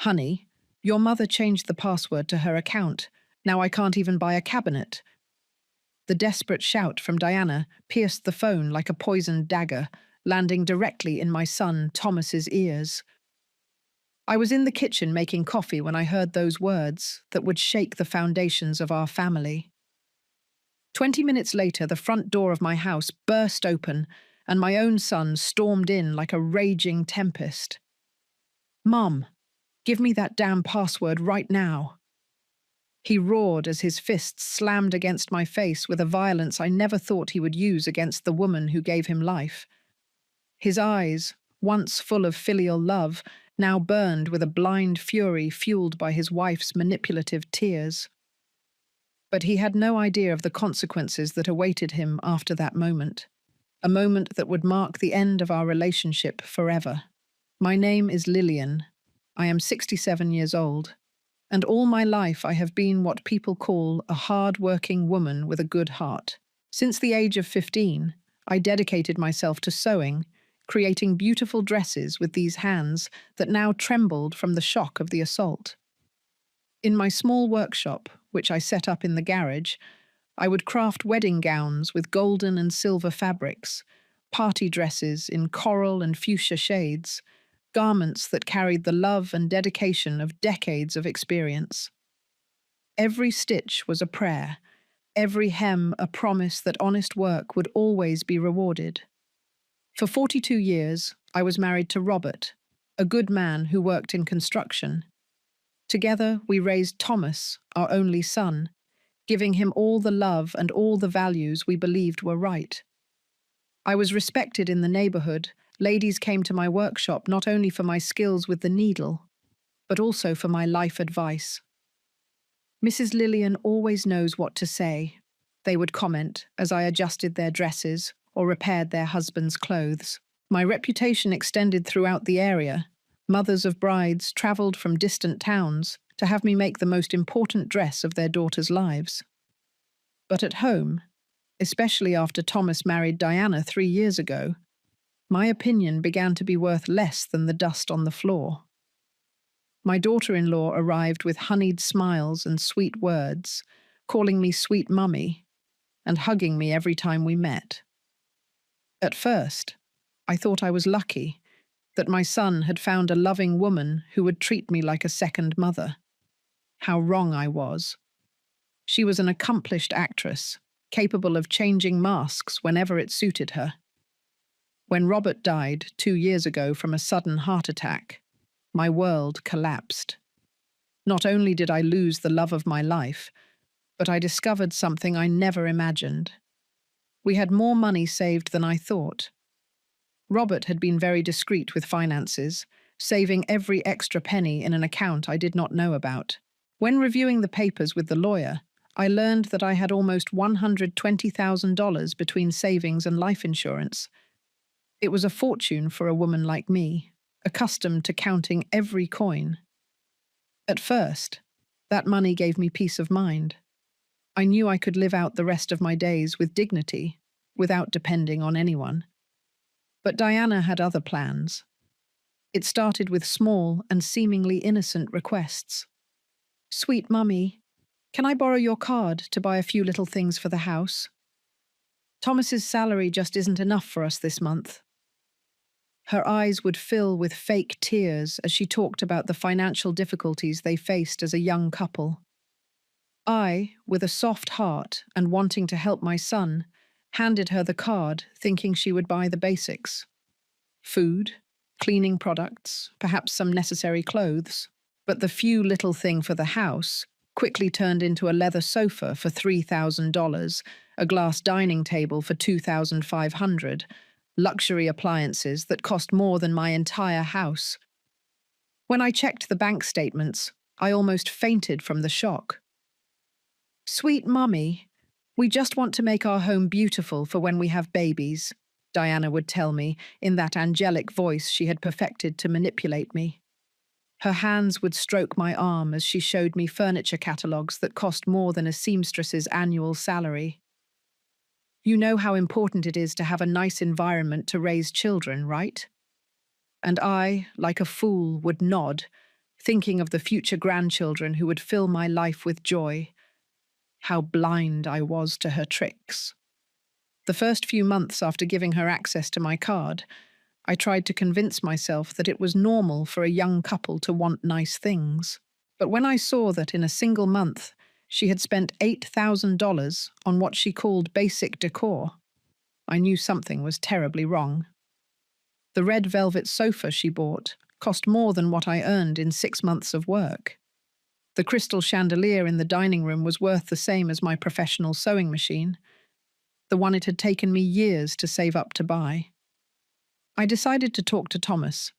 Honey, your mother changed the password to her account. Now I can't even buy a cabinet. The desperate shout from Diana pierced the phone like a poisoned dagger, landing directly in my son Thomas's ears. I was in the kitchen making coffee when I heard those words that would shake the foundations of our family. 20 minutes later, the front door of my house burst open, and my own son stormed in like a raging tempest. "Mum, give me that damn password right now." He roared as his fists slammed against my face with a violence I never thought he would use against the woman who gave him life. His eyes, once full of filial love, now burned with a blind fury fueled by his wife's manipulative tears. But he had no idea of the consequences that awaited him after that moment, a moment that would mark the end of our relationship forever. My name is Lillian. I am 67 years old, and all my life I have been what people call a hard-working woman with a good heart. Since the age of 15, I dedicated myself to sewing, creating beautiful dresses with these hands that now trembled from the shock of the assault. In my small workshop, which I set up in the garage, I would craft wedding gowns with golden and silver fabrics, party dresses in coral and fuchsia shades, garments that carried the love and dedication of decades of experience. Every stitch was a prayer, every hem a promise that honest work would always be rewarded. For 42 years, I was married to Robert, a good man who worked in construction. Together, we raised Thomas, our only son, giving him all the love and all the values we believed were right. I was respected in the neighborhood. Ladies came to my workshop not only for my skills with the needle, but also for my life advice. "Mrs. Lillian always knows what to say," they would comment as I adjusted their dresses or repaired their husbands' clothes. My reputation extended throughout the area. Mothers of brides traveled from distant towns to have me make the most important dress of their daughters' lives. But at home, especially after Thomas married Diana 3 years ago, my opinion began to be worth less than the dust on the floor. My daughter-in-law arrived with honeyed smiles and sweet words, calling me sweet mummy and hugging me every time we met. At first, I thought I was lucky, that my son had found a loving woman who would treat me like a second mother. How wrong I was. She was an accomplished actress, capable of changing masks whenever it suited her. When Robert died 2 years ago from a sudden heart attack, my world collapsed. Not only did I lose the love of my life, but I discovered something I never imagined. We had more money saved than I thought. Robert had been very discreet with finances, saving every extra penny in an account I did not know about. When reviewing the papers with the lawyer, I learned that I had almost $120,000 between savings and life insurance. It was a fortune for a woman like me, accustomed to counting every coin. At first, that money gave me peace of mind. I knew I could live out the rest of my days with dignity, without depending on anyone. But Diana had other plans. It started with small and seemingly innocent requests. "Sweet mummy, can I borrow your card to buy a few little things for the house? Thomas's salary just isn't enough for us this month." Her eyes would fill with fake tears as she talked about the financial difficulties they faced as a young couple. I, with a soft heart and wanting to help my son, handed her the card, thinking she would buy the basics. Food, cleaning products, perhaps some necessary clothes. But the few little thing for the house quickly turned into a leather sofa for $3,000, a glass dining table for $2,500, luxury appliances that cost more than my entire house. When I checked the bank statements, I almost fainted from the shock. "Sweet mummy, we just want to make our home beautiful for when we have babies," Diana would tell me in that angelic voice she had perfected to manipulate me. Her hands would stroke my arm as she showed me furniture catalogues that cost more than a seamstress's annual salary. "You know how important it is to have a nice environment to raise children, right?" And I, like a fool, would nod, thinking of the future grandchildren who would fill my life with joy. How blind I was to her tricks. The first few months after giving her access to my card, I tried to convince myself that it was normal for a young couple to want nice things. But when I saw that in a single month she had spent $8,000 on what she called basic decor, I knew something was terribly wrong. The red velvet sofa she bought cost more than what I earned in 6 months of work. The crystal chandelier in the dining room was worth the same as my professional sewing machine, the one it had taken me years to save up to buy. I decided to talk to Thomas,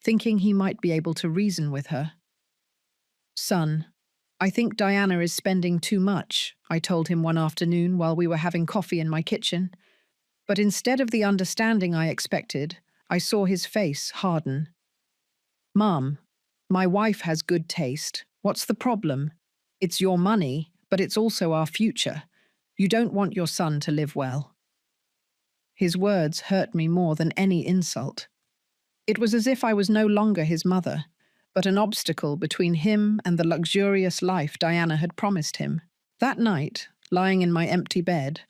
thinking he might be able to reason with her. "Son, I think Diana is spending too much," I told him one afternoon while we were having coffee in my kitchen. But instead of the understanding I expected, I saw his face harden. "Mom, my wife has good taste. What's the problem? It's your money, but it's also our future. You don't want your son to live well." His words hurt me more than any insult. It was as if I was no longer his mother, but an obstacle between him and the luxurious life Diana had promised him. That night, lying in my empty bed,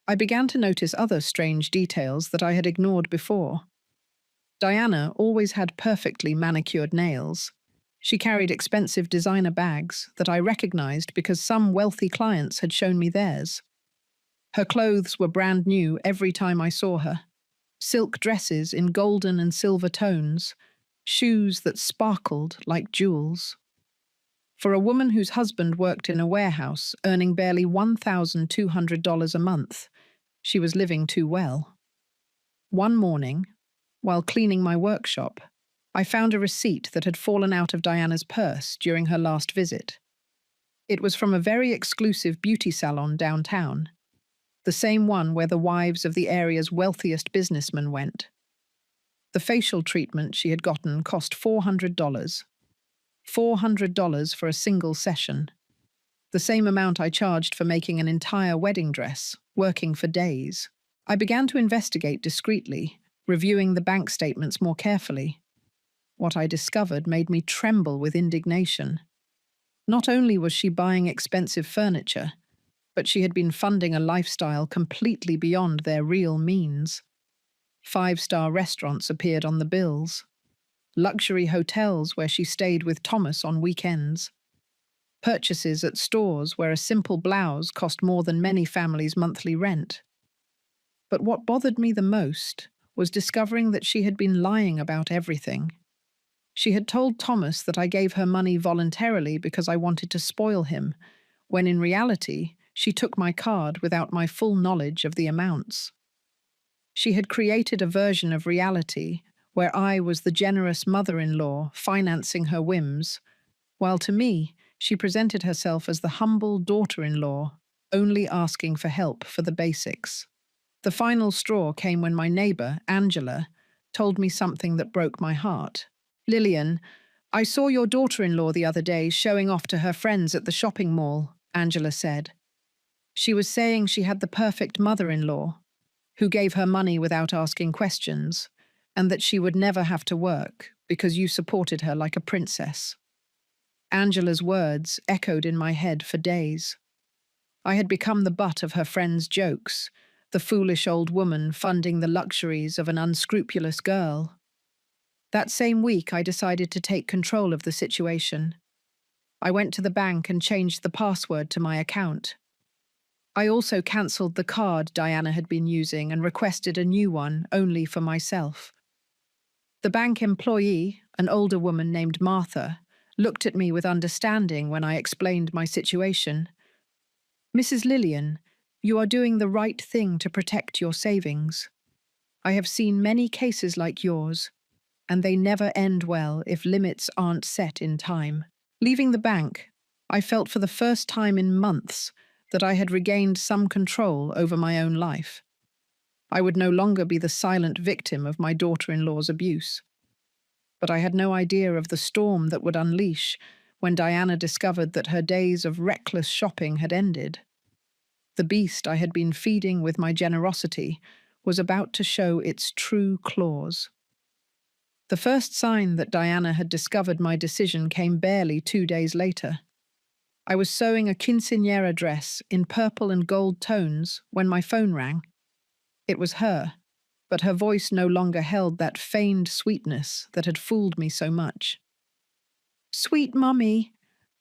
I began to notice other strange details that I had ignored before. Diana always had perfectly manicured nails. She carried expensive designer bags that I recognized because some wealthy clients had shown me theirs. Her clothes were brand new every time I saw her. Silk dresses in golden and silver tones, shoes that sparkled like jewels. For a woman whose husband worked in a warehouse, earning barely $1,200 a month, she was living too well. One morning, while cleaning my workshop, I found a receipt that had fallen out of Diana's purse during her last visit. It was from a very exclusive beauty salon downtown, the same one where the wives of the area's wealthiest businessmen went. The facial treatment she had gotten cost $400. $400 for a single session. The same amount I charged for making an entire wedding dress, working for days. I began to investigate discreetly, reviewing the bank statements more carefully. What I discovered made me tremble with indignation. Not only was she buying expensive furniture, but she had been funding a lifestyle completely beyond their real means. 5-star restaurants appeared on the bills. Luxury hotels where she stayed with Thomas on weekends. Purchases at stores where a simple blouse cost more than many families' monthly rent. But what bothered me the most was discovering that she had been lying about everything. She had told Thomas that I gave her money voluntarily because I wanted to spoil him, when in reality, she took my card without my full knowledge of the amounts. She had created a version of reality where I was the generous mother-in-law financing her whims, while to me, she presented herself as the humble daughter-in-law, only asking for help for the basics. The final straw came when my neighbor, Angela, told me something that broke my heart. "Lillian, I saw your daughter-in-law the other day showing off to her friends at the shopping mall," Angela said. "She was saying she had the perfect mother-in-law, who gave her money without asking questions, and that she would never have to work because you supported her like a princess." Angela's words echoed in my head for days. I had become the butt of her friends' jokes, the foolish old woman funding the luxuries of an unscrupulous girl. That same week, I decided to take control of the situation. I went to the bank and changed the password to my account. I also cancelled the card Diana had been using and requested a new one only for myself. The bank employee, an older woman named Martha, looked at me with understanding when I explained my situation. "Mrs. Lillian, you are doing the right thing to protect your savings. I have seen many cases like yours, and they never end well if limits aren't set in time." Leaving the bank, I felt for the first time in months that I had regained some control over my own life. I would no longer be the silent victim of my daughter-in-law's abuse. But I had no idea of the storm that would unleash when Diana discovered that her days of reckless shopping had ended. The beast I had been feeding with my generosity was about to show its true claws. The first sign that Diana had discovered my decision came barely 2 days later. I was sewing a quinceañera dress in purple and gold tones when my phone rang. It was her, but her voice no longer held that feigned sweetness that had fooled me so much. "Sweet Mummy,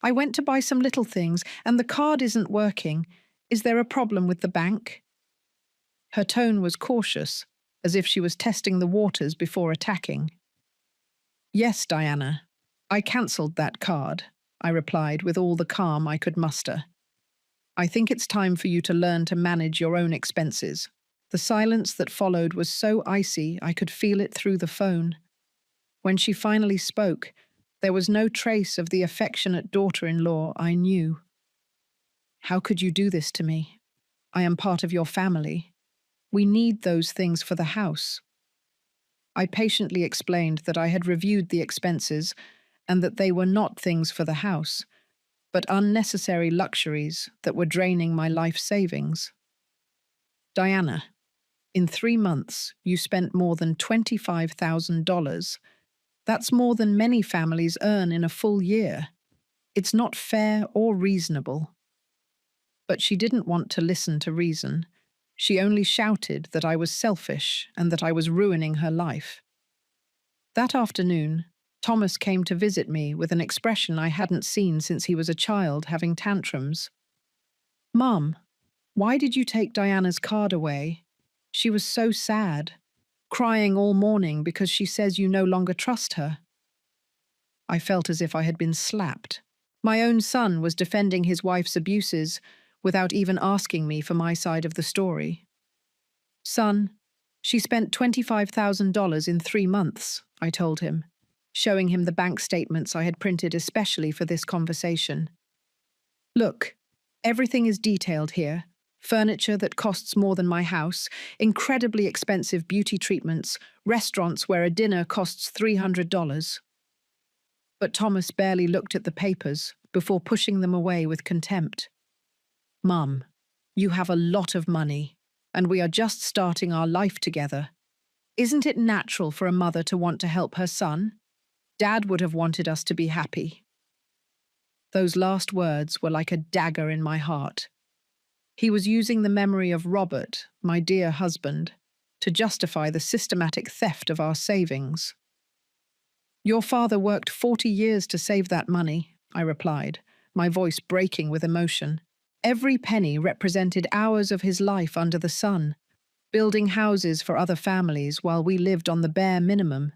I went to buy some little things and the card isn't working. Is there a problem with the bank?" Her tone was cautious, as if she was testing the waters before attacking. "Yes, Diana, I cancelled that card," I replied with all the calm I could muster. "I think it's time for you to learn to manage your own expenses." The silence that followed was so icy I could feel it through the phone. When she finally spoke, there was no trace of the affectionate daughter-in-law I knew. "How could you do this to me? I am part of your family. We need those things for the house." I patiently explained that I had reviewed the expenses and that they were not things for the house, but unnecessary luxuries that were draining my life savings. "Diana, in 3 months, you spent more than $25,000. That's more than many families earn in a full year. It's not fair or reasonable." But she didn't want to listen to reason. She only shouted that I was selfish and that I was ruining her life. That afternoon, Thomas came to visit me with an expression I hadn't seen since he was a child having tantrums. "Mum, why did you take Diana's card away? She was so sad, crying all morning because she says you no longer trust her." I felt as if I had been slapped. My own son was defending his wife's abuses without even asking me for my side of the story. "Son, she spent $25,000 in 3 months, I told him, showing him the bank statements I had printed especially for this conversation. "Look, everything is detailed here. Furniture that costs more than my house, incredibly expensive beauty treatments, restaurants where a dinner costs $300. But Thomas barely looked at the papers before pushing them away with contempt. "Mum, you have a lot of money, and we are just starting our life together. Isn't it natural for a mother to want to help her son? Dad would have wanted us to be happy." Those last words were like a dagger in my heart. He was using the memory of Robert, my dear husband, to justify the systematic theft of our savings. "Your father worked 40 years to save that money," I replied, my voice breaking with emotion. "Every penny represented hours of his life under the sun, building houses for other families while we lived on the bare minimum.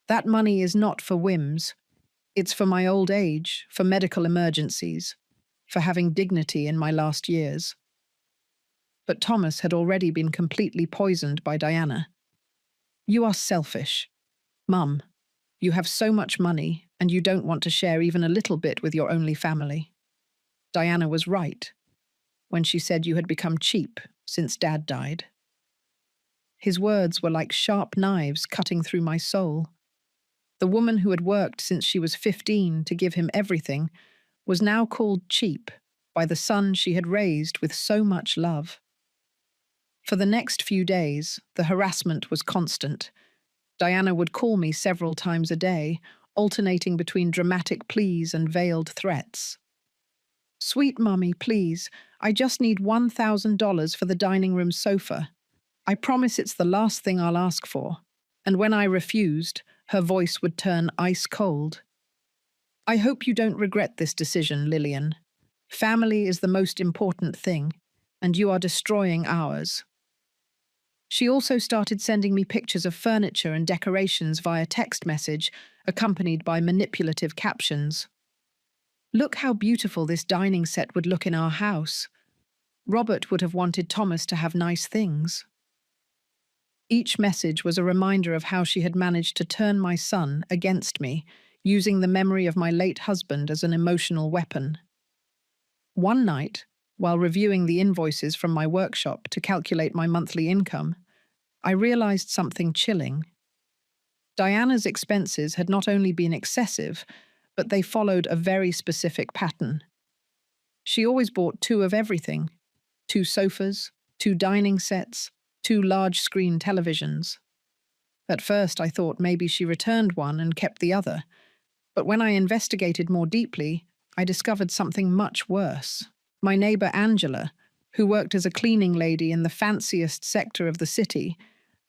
That money is not for whims. It's for my old age, for medical emergencies, for having dignity in my last years." But Thomas had already been completely poisoned by Diana. "You are selfish. Mum, you have so much money, and you don't want to share even a little bit with your only family. Diana was right when she said you had become cheap since Dad died." His words were like sharp knives cutting through my soul. The woman who had worked since she was 15 to give him everything was now called cheap by the son she had raised with so much love. For the next few days, the harassment was constant. Diana would call me several times a day, alternating between dramatic pleas and veiled threats. "Sweet Mummy, please, I just need $1,000 for the dining room sofa. I promise it's the last thing I'll ask for." And when I refused, her voice would turn ice cold. "I hope you don't regret this decision, Lillian. Family is the most important thing, and you are destroying ours." She also started sending me pictures of furniture and decorations via text message, accompanied by manipulative captions. "Look how beautiful this dining set would look in our house. Robert would have wanted Thomas to have nice things." Each message was a reminder of how she had managed to turn my son against me, using the memory of my late husband as an emotional weapon. One night, while reviewing the invoices from my workshop to calculate my monthly income, I realized something chilling. Diana's expenses had not only been excessive, but they followed a very specific pattern. She always bought 2 of everything: 2 sofas, 2 dining sets, 2 large-screen televisions. At first, I thought maybe she returned one and kept the other. But when I investigated more deeply, I discovered something much worse. My neighbor Angela, who worked as a cleaning lady in the fanciest sector of the city,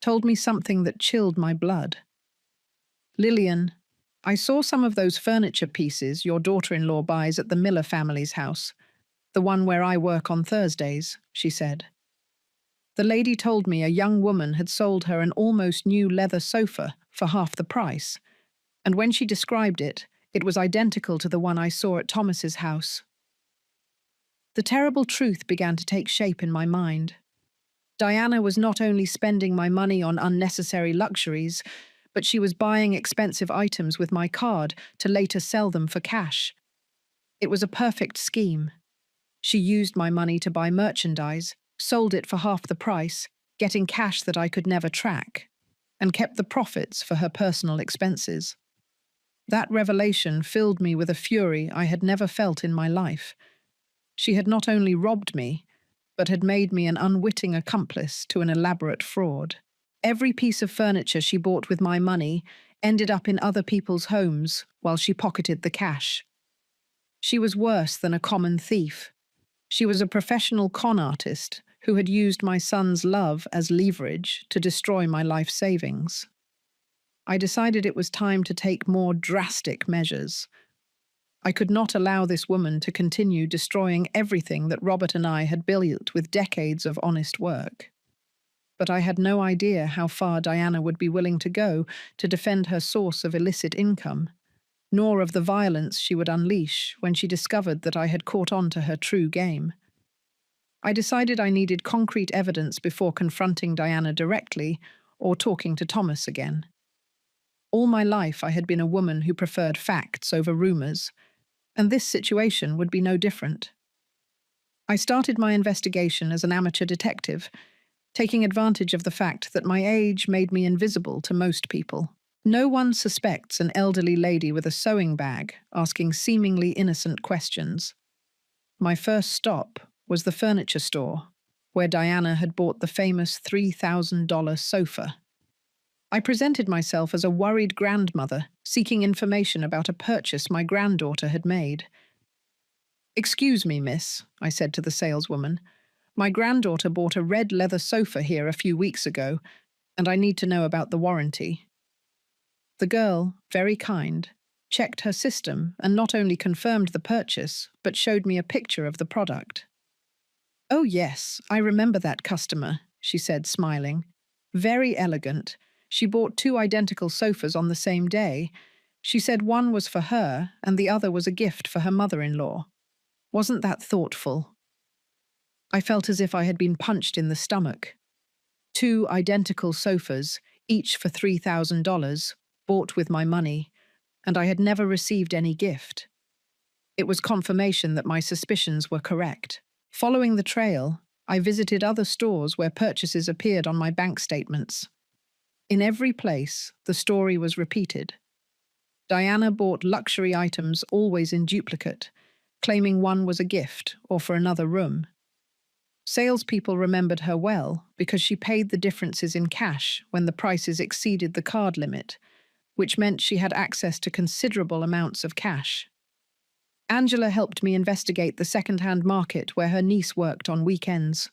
told me something that chilled my blood. "Lillian, I saw some of those furniture pieces your daughter-in-law buys at the Miller family's house, the one where I work on Thursdays," she said. The lady told me a young woman had sold her an almost new leather sofa for half the price, and when she described it, it was identical to the one I saw at Thomas's house. The terrible truth began to take shape in my mind. Diana was not only spending my money on unnecessary luxuries, but she was buying expensive items with my card to later sell them for cash. It was a perfect scheme. She used my money to buy merchandise, sold it for half the price, getting cash that I could never track, and kept the profits for her personal expenses. That revelation filled me with a fury I had never felt in my life. She had not only robbed me, but had made me an unwitting accomplice to an elaborate fraud. Every piece of furniture she bought with my money ended up in other people's homes while she pocketed the cash. She was worse than a common thief. She was a professional con artist who had used my son's love as leverage to destroy my life savings. I decided it was time to take more drastic measures. I could not allow this woman to continue destroying everything that Robert and I had built with decades of honest work. But I had no idea how far Diana would be willing to go to defend her source of illicit income, nor of the violence she would unleash when she discovered that I had caught on to her true game. I decided I needed concrete evidence before confronting Diana directly or talking to Thomas again. All my life I had been a woman who preferred facts over rumors, and this situation would be no different. I started my investigation as an amateur detective, taking advantage of the fact that my age made me invisible to most people. No one suspects an elderly lady with a sewing bag asking seemingly innocent questions. My first stop was the furniture store, where Diana had bought the famous $3,000 sofa. I presented myself as a worried grandmother seeking information about a purchase my granddaughter had made. "Excuse me, miss," I said to the saleswoman. "My granddaughter bought a red leather sofa here a few weeks ago, and I need to know about the warranty." The girl, very kind, checked her system and not only confirmed the purchase, but showed me a picture of the product. "Oh yes, I remember that customer," she said, smiling. "Very elegant. She bought 2 identical sofas on the same day. She said one was for her and the other was a gift for her mother-in-law. Wasn't that thoughtful?" I felt as if I had been punched in the stomach. 2 identical sofas, each for $3,000, bought with my money, and I had never received any gift. It was confirmation that my suspicions were correct. Following the trail, I visited other stores where purchases appeared on my bank statements. In every place, the story was repeated. Diana bought luxury items always in duplicate, claiming one was a gift or for another room. Salespeople remembered her well because she paid the differences in cash when the prices exceeded the card limit, which meant she had access to considerable amounts of cash. Angela helped me investigate the second-hand market where her niece worked on weekends.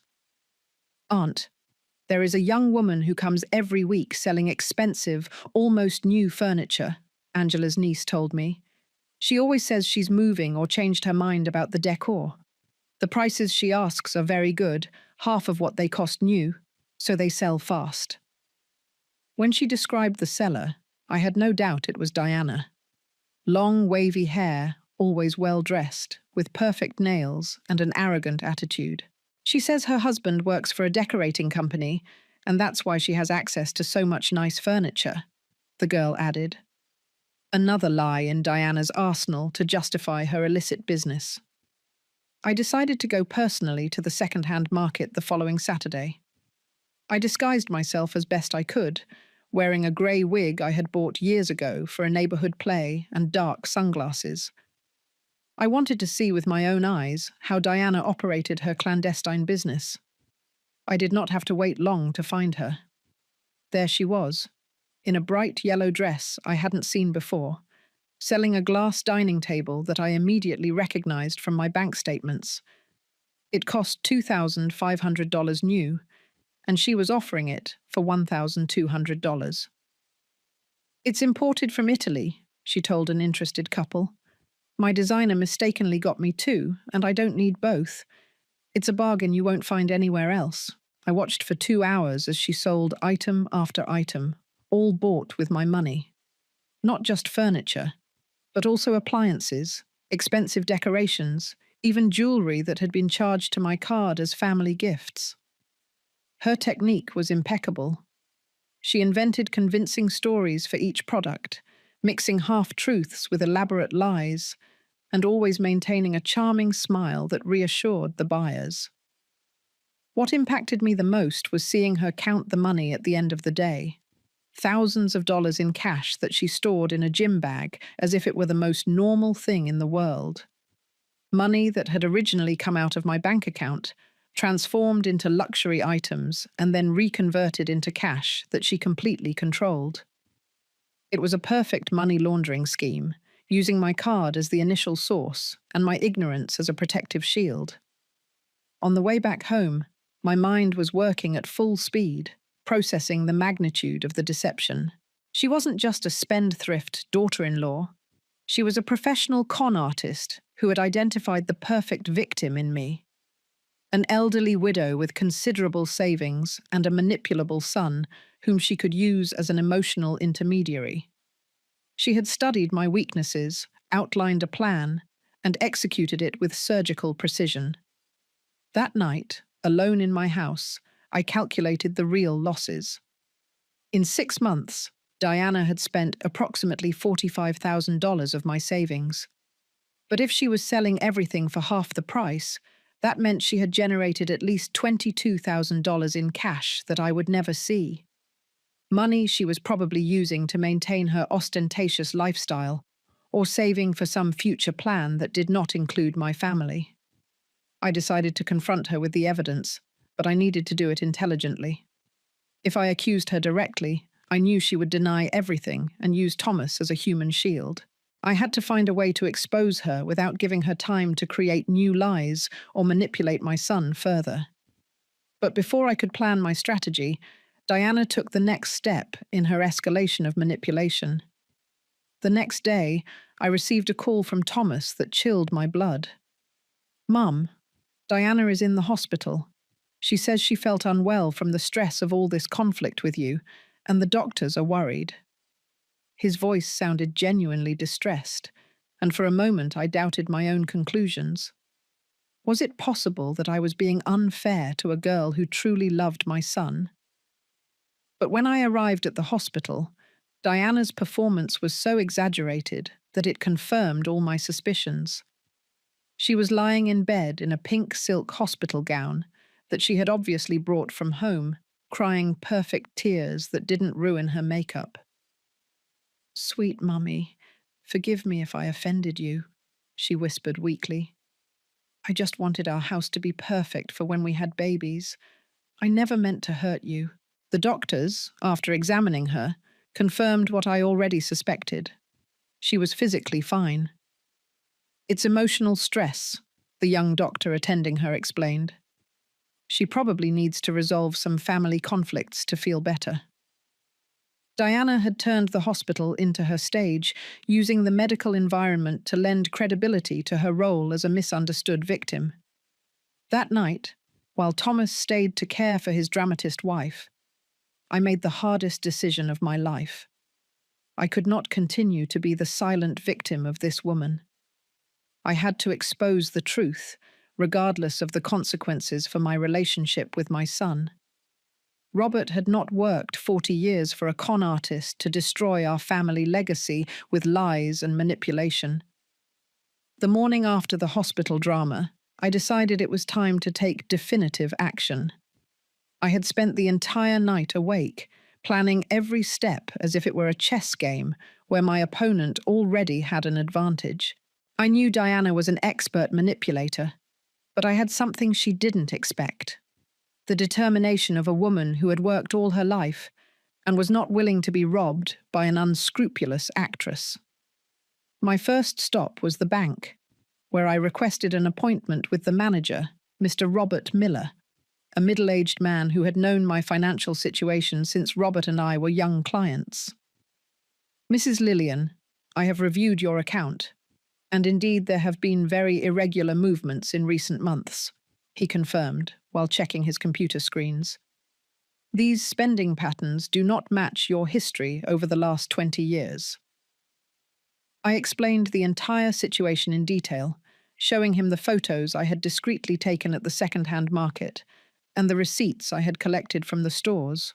"Aunt, there is a young woman who comes every week selling expensive, almost new furniture," Angela's niece told me. "She always says she's moving or changed her mind about the decor. The prices she asks are very good, half of what they cost new, so they sell fast." When she described the seller, I had no doubt it was Diana. Long, wavy hair, always well-dressed, with perfect nails and an arrogant attitude. She says her husband works for a decorating company, and that's why she has access to so much nice furniture, the girl added. Another lie in Diana's arsenal to justify her illicit business. I decided to go personally to the second-hand market the following Saturday. I disguised myself as best I could, wearing a grey wig I had bought years ago for a neighbourhood play and dark sunglasses. I wanted to see with my own eyes how Diana operated her clandestine business. I did not have to wait long to find her. There she was, in a bright yellow dress I hadn't seen before, selling a glass dining table that I immediately recognized from my bank statements. It cost $2,500 new, and she was offering it for $1,200. It's imported from Italy, she told an interested couple. My designer mistakenly got me two, and I don't need both. It's a bargain you won't find anywhere else. I watched for 2 hours as she sold item after item, all bought with my money. Not just furniture, but also appliances, expensive decorations, even jewelry that had been charged to my card as family gifts. Her technique was impeccable. She invented convincing stories for each product, mixing half-truths with elaborate lies, and always maintaining a charming smile that reassured the buyers. What impacted me the most was seeing her count the money at the end of the day. Thousands of dollars in cash that she stored in a gym bag as if it were the most normal thing in the world. Money that had originally come out of my bank account, transformed into luxury items and then reconverted into cash that she completely controlled. It was a perfect money laundering scheme, using my card as the initial source and my ignorance as a protective shield. On the way back home, my mind was working at full speed, processing the magnitude of the deception. She wasn't just a spendthrift daughter-in-law. She was a professional con artist who had identified the perfect victim in me. An elderly widow with considerable savings and a manipulable son whom she could use as an emotional intermediary. She had studied my weaknesses, outlined a plan, and executed it with surgical precision. That night, alone in my house, I calculated the real losses. In 6 months, Diana had spent approximately $45,000 of my savings. But if she was selling everything for half the price, that meant she had generated at least $22,000 in cash that I would never see. Money she was probably using to maintain her ostentatious lifestyle, or saving for some future plan that did not include my family. I decided to confront her with the evidence, but I needed to do it intelligently. If I accused her directly, I knew she would deny everything and use Thomas as a human shield. I had to find a way to expose her without giving her time to create new lies or manipulate my son further. But before I could plan my strategy, Diana took the next step in her escalation of manipulation. The next day, I received a call from Thomas that chilled my blood. "Mum, Diana is in the hospital. She says she felt unwell from the stress of all this conflict with you, and the doctors are worried." His voice sounded genuinely distressed, and for a moment I doubted my own conclusions. Was it possible that I was being unfair to a girl who truly loved my son? But when I arrived at the hospital, Diana's performance was so exaggerated that it confirmed all my suspicions. She was lying in bed in a pink silk hospital gown that she had obviously brought from home, crying perfect tears that didn't ruin her makeup. "Sweet Mummy, forgive me if I offended you," she whispered weakly. "I just wanted our house to be perfect for when we had babies. I never meant to hurt you." The doctors, after examining her, confirmed what I already suspected. She was physically fine. "It's emotional stress," the young doctor attending her explained. "She probably needs to resolve some family conflicts to feel better." Diana had turned the hospital into her stage, using the medical environment to lend credibility to her role as a misunderstood victim. That night, while Thomas stayed to care for his dramatist wife, I made the hardest decision of my life. I could not continue to be the silent victim of this woman. I had to expose the truth, regardless of the consequences for my relationship with my son. Robert had not worked 40 years for a con artist to destroy our family legacy with lies and manipulation. The morning after the hospital drama, I decided it was time to take definitive action. I had spent the entire night awake, planning every step as if it were a chess game where my opponent already had an advantage. I knew Diana was an expert manipulator, but I had something she didn't expect. The determination of a woman who had worked all her life and was not willing to be robbed by an unscrupulous actress. My first stop was the bank, where I requested an appointment with the manager, Mr. Robert Miller, a middle-aged man who had known my financial situation since Robert and I were young clients. "Mrs. Lillian, I have reviewed your account, and indeed there have been very irregular movements in recent months," he confirmed while checking his computer screens. "These spending patterns do not match your history over the last 20 years. I explained the entire situation in detail, showing him the photos I had discreetly taken at the second-hand market and the receipts I had collected from the stores.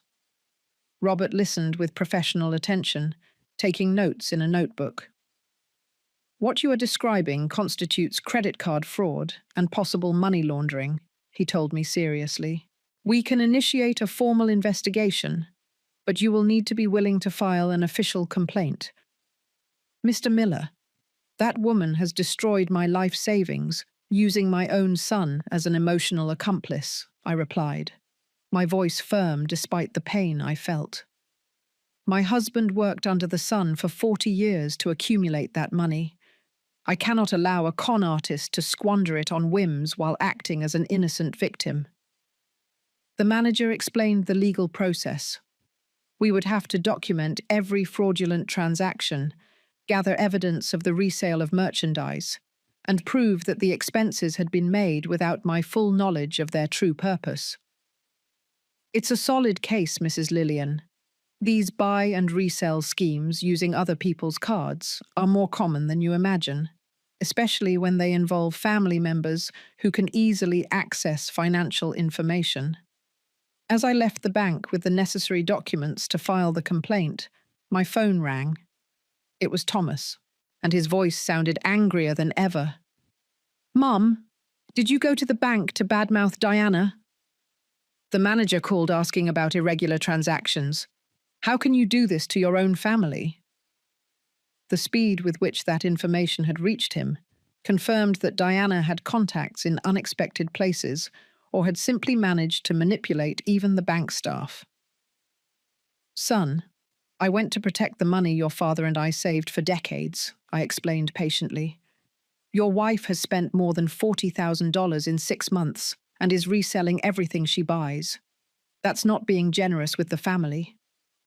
Robert listened with professional attention, taking notes in a notebook. "What you are describing constitutes credit card fraud and possible money laundering," he told me seriously. "We can initiate a formal investigation, but you will need to be willing to file an official complaint." "Mr. Miller, that woman has destroyed my life savings, using my own son as an emotional accomplice," I replied, my voice firm despite the pain I felt. "My husband worked under the sun for 40 years to accumulate that money. I cannot allow a con artist to squander it on whims while acting as an innocent victim." The manager explained the legal process. We would have to document every fraudulent transaction, gather evidence of the resale of merchandise, and prove that the expenses had been made without my full knowledge of their true purpose. "It's a solid case, Mrs. Lillian. These buy and resell schemes using other people's cards are more common than you imagine, especially when they involve family members who can easily access financial information." As I left the bank with the necessary documents to file the complaint, my phone rang. It was Thomas, and his voice sounded angrier than ever. "Mum, did you go to the bank to badmouth Diana?" "The manager called asking about irregular transactions. How can you do this to your own family?" The speed with which that information had reached him confirmed that Diana had contacts in unexpected places or had simply managed to manipulate even the bank staff. "Son, I went to protect the money your father and I saved for decades," I explained patiently. "Your wife has spent more than $40,000 in 6 months and is reselling everything she buys. That's not being generous with the family.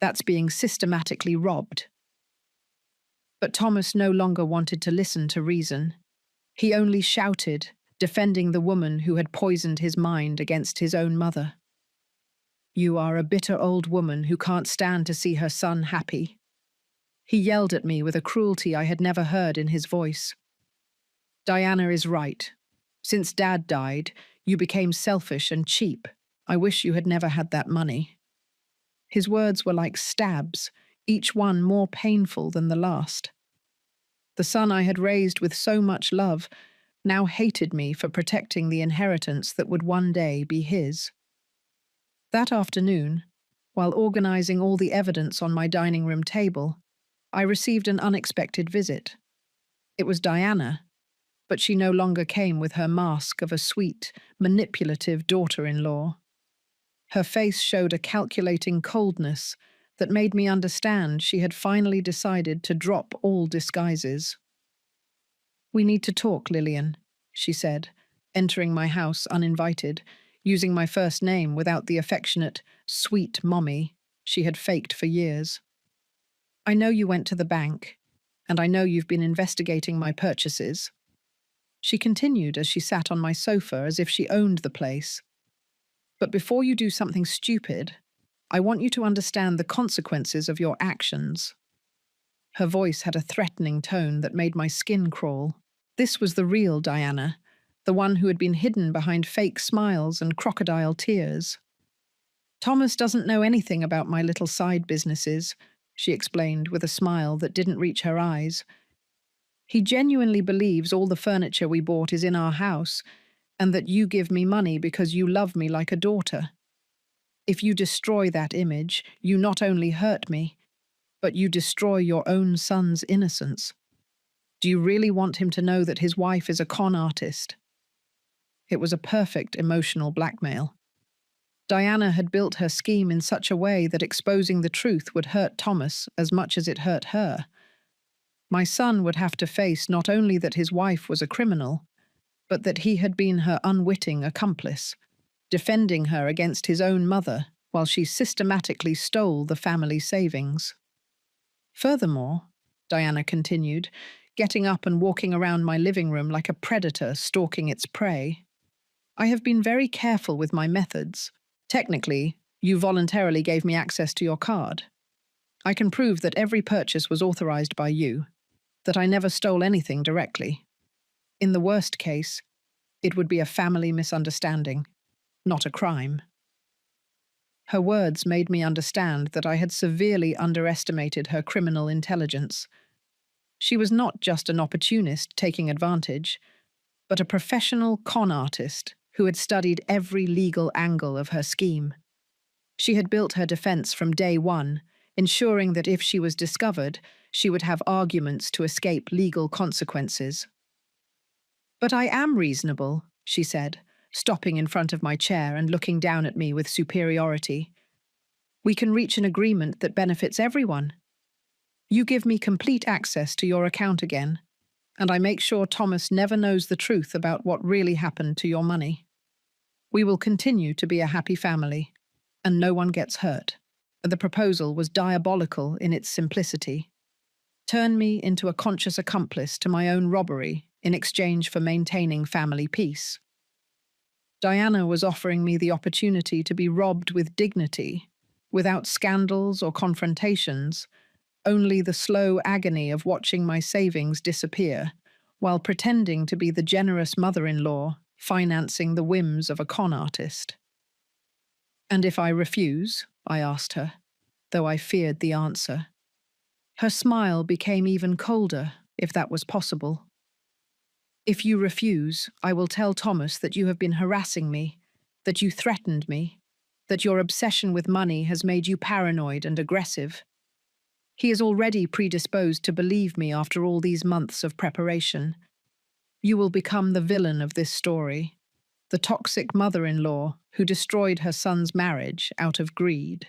That's being systematically robbed." But Thomas no longer wanted to listen to reason. He only shouted, defending the woman who had poisoned his mind against his own mother. "You are a bitter old woman who can't stand to see her son happy." He yelled at me with a cruelty I had never heard in his voice. "Diana is right. Since Dad died, you became selfish and cheap. I wish you had never had that money." His words were like stabs, each one more painful than the last. The son I had raised with so much love now hated me for protecting the inheritance that would one day be his. That afternoon, while organizing all the evidence on my dining room table, I received an unexpected visit. It was Diana, but she no longer came with her mask of a sweet, manipulative daughter-in-law. Her face showed a calculating coldness that made me understand she had finally decided to drop all disguises. "We need to talk, Lillian," she said, entering my house uninvited, using my first name without the affectionate, sweet mommy she had faked for years. "I know you went to the bank, and I know you've been investigating my purchases." She continued as she sat on my sofa as if she owned the place. "But before you do something stupid, I want you to understand the consequences of your actions." Her voice had a threatening tone that made my skin crawl. This was the real Diana, the one who had been hidden behind fake smiles and crocodile tears. "Thomas doesn't know anything about my little side businesses," she explained with a smile that didn't reach her eyes. "He genuinely believes all the furniture we bought is in our house, and that you give me money because you love me like a daughter. If you destroy that image, you not only hurt me, but you destroy your own son's innocence. Do you really want him to know that his wife is a con artist?" It was a perfect emotional blackmail. Diana had built her scheme in such a way that exposing the truth would hurt Thomas as much as it hurt her. My son would have to face not only that his wife was a criminal, but that he had been her unwitting accomplice, defending her against his own mother while she systematically stole the family savings. Furthermore, Diana continued, getting up and walking around my living room like a predator stalking its prey, I have been very careful with my methods. Technically, you voluntarily gave me access to your card. I can prove that every purchase was authorized by you, that I never stole anything directly. In the worst case, it would be a family misunderstanding, not a crime. Her words made me understand that I had severely underestimated her criminal intelligence. She was not just an opportunist taking advantage, but a professional con artist who had studied every legal angle of her scheme. She had built her defense from day one, ensuring that if she was discovered, she would have arguments to escape legal consequences. "But I am reasonable," she said, stopping in front of my chair and looking down at me with superiority. "We can reach an agreement that benefits everyone. You give me complete access to your account again, and I make sure Thomas never knows the truth about what really happened to your money. We will continue to be a happy family, and no one gets hurt." The proposal was diabolical in its simplicity. Turn me into a conscious accomplice to my own robbery in exchange for maintaining family peace. Diana was offering me the opportunity to be robbed with dignity, without scandals or confrontations, only the slow agony of watching my savings disappear, while pretending to be the generous mother-in-law financing the whims of a con artist. "And if I refuse?" I asked her, though I feared the answer. Her smile became even colder, if that was possible. "If you refuse, I will tell Thomas that you have been harassing me, that you threatened me, that your obsession with money has made you paranoid and aggressive. He is already predisposed to believe me after all these months of preparation. You will become the villain of this story, the toxic mother-in-law who destroyed her son's marriage out of greed."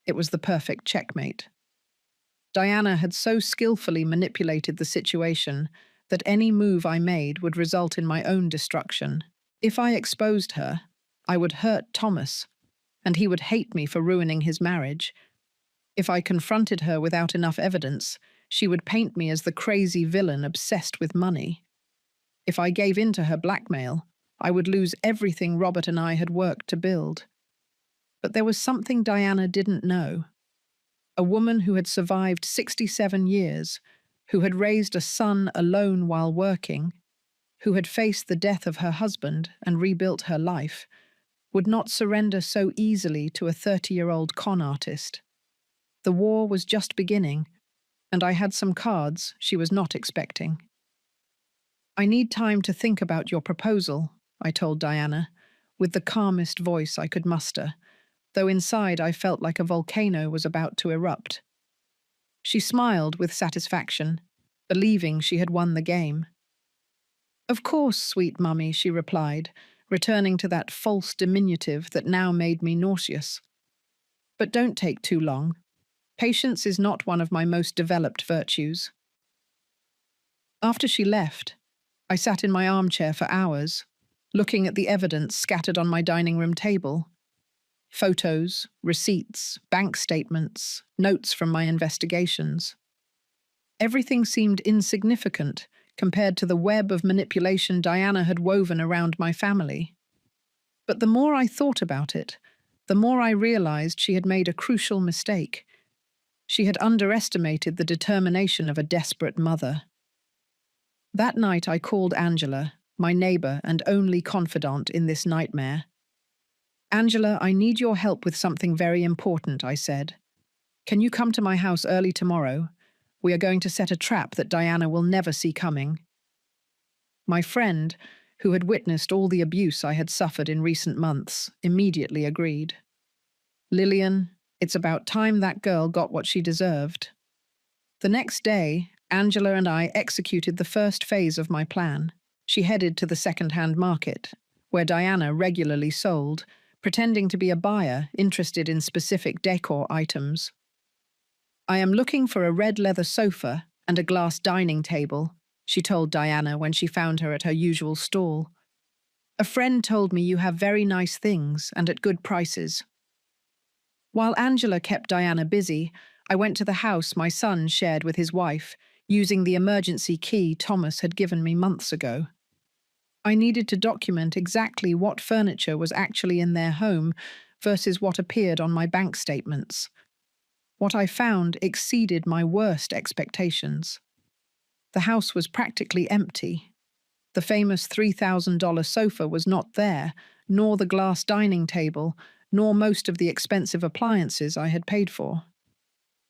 It was the perfect checkmate. Diana had so skillfully manipulated the situation that any move I made would result in my own destruction. If I exposed her, I would hurt Thomas, and he would hate me for ruining his marriage. If I confronted her without enough evidence, she would paint me as the crazy villain obsessed with money. If I gave in to her blackmail, I would lose everything Robert and I had worked to build. But there was something Diana didn't know. A woman who had survived 67 years, who had raised a son alone while working, who had faced the death of her husband and rebuilt her life, would not surrender so easily to a 30-year-old con artist. The war was just beginning, and I had some cards she was not expecting. "I need time to think about your proposal," I told Diana, with the calmest voice I could muster, though inside I felt like a volcano was about to erupt. She smiled with satisfaction, believing she had won the game. "Of course, sweet mummy," she replied, returning to that false diminutive that now made me nauseous. "But don't take too long. Patience is not one of my most developed virtues." After she left, I sat in my armchair for hours, looking at the evidence scattered on my dining room table. Photos, receipts, bank statements, notes from my investigations. Everything seemed insignificant compared to the web of manipulation Diana had woven around my family. But the more I thought about it, the more I realized she had made a crucial mistake. She had underestimated the determination of a desperate mother. That night I called Angela, my neighbor and only confidant in this nightmare. "Angela, I need your help with something very important," I said. "Can you come to my house early tomorrow? We are going to set a trap that Diana will never see coming." My friend, who had witnessed all the abuse I had suffered in recent months, immediately agreed. "Lillian, it's about time that girl got what she deserved." The next day, Angela and I executed the first phase of my plan. She headed to the second-hand market, where Diana regularly sold, pretending to be a buyer interested in specific decor items. "I am looking for a red leather sofa and a glass dining table," she told Diana when she found her at her usual stall. "A friend told me you have very nice things and at good prices." While Angela kept Diana busy, I went to the house my son shared with his wife, using the emergency key Thomas had given me months ago. I needed to document exactly what furniture was actually in their home versus what appeared on my bank statements. What I found exceeded my worst expectations. The house was practically empty. The famous $3,000 sofa was not there, nor the glass dining table, nor most of the expensive appliances I had paid for.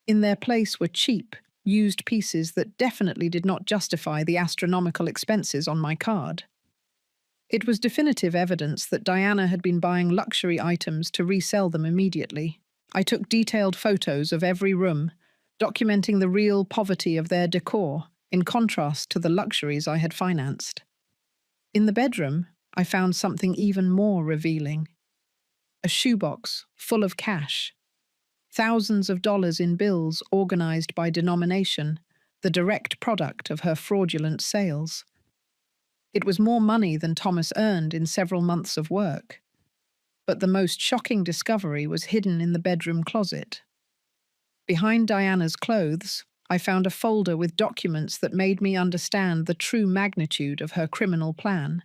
In their place were cheap, used pieces that definitely did not justify the astronomical expenses on my card. It was definitive evidence that Diana had been buying luxury items to resell them immediately. I took detailed photos of every room, documenting the real poverty of their decor, in contrast to the luxuries I had financed. In the bedroom, I found something even more revealing. A shoebox full of cash. Thousands of dollars in bills organized by denomination, the direct product of her fraudulent sales. It was more money than Thomas earned in several months of work. But the most shocking discovery was hidden in the bedroom closet. Behind Diana's clothes, I found a folder with documents that made me understand the true magnitude of her criminal plan.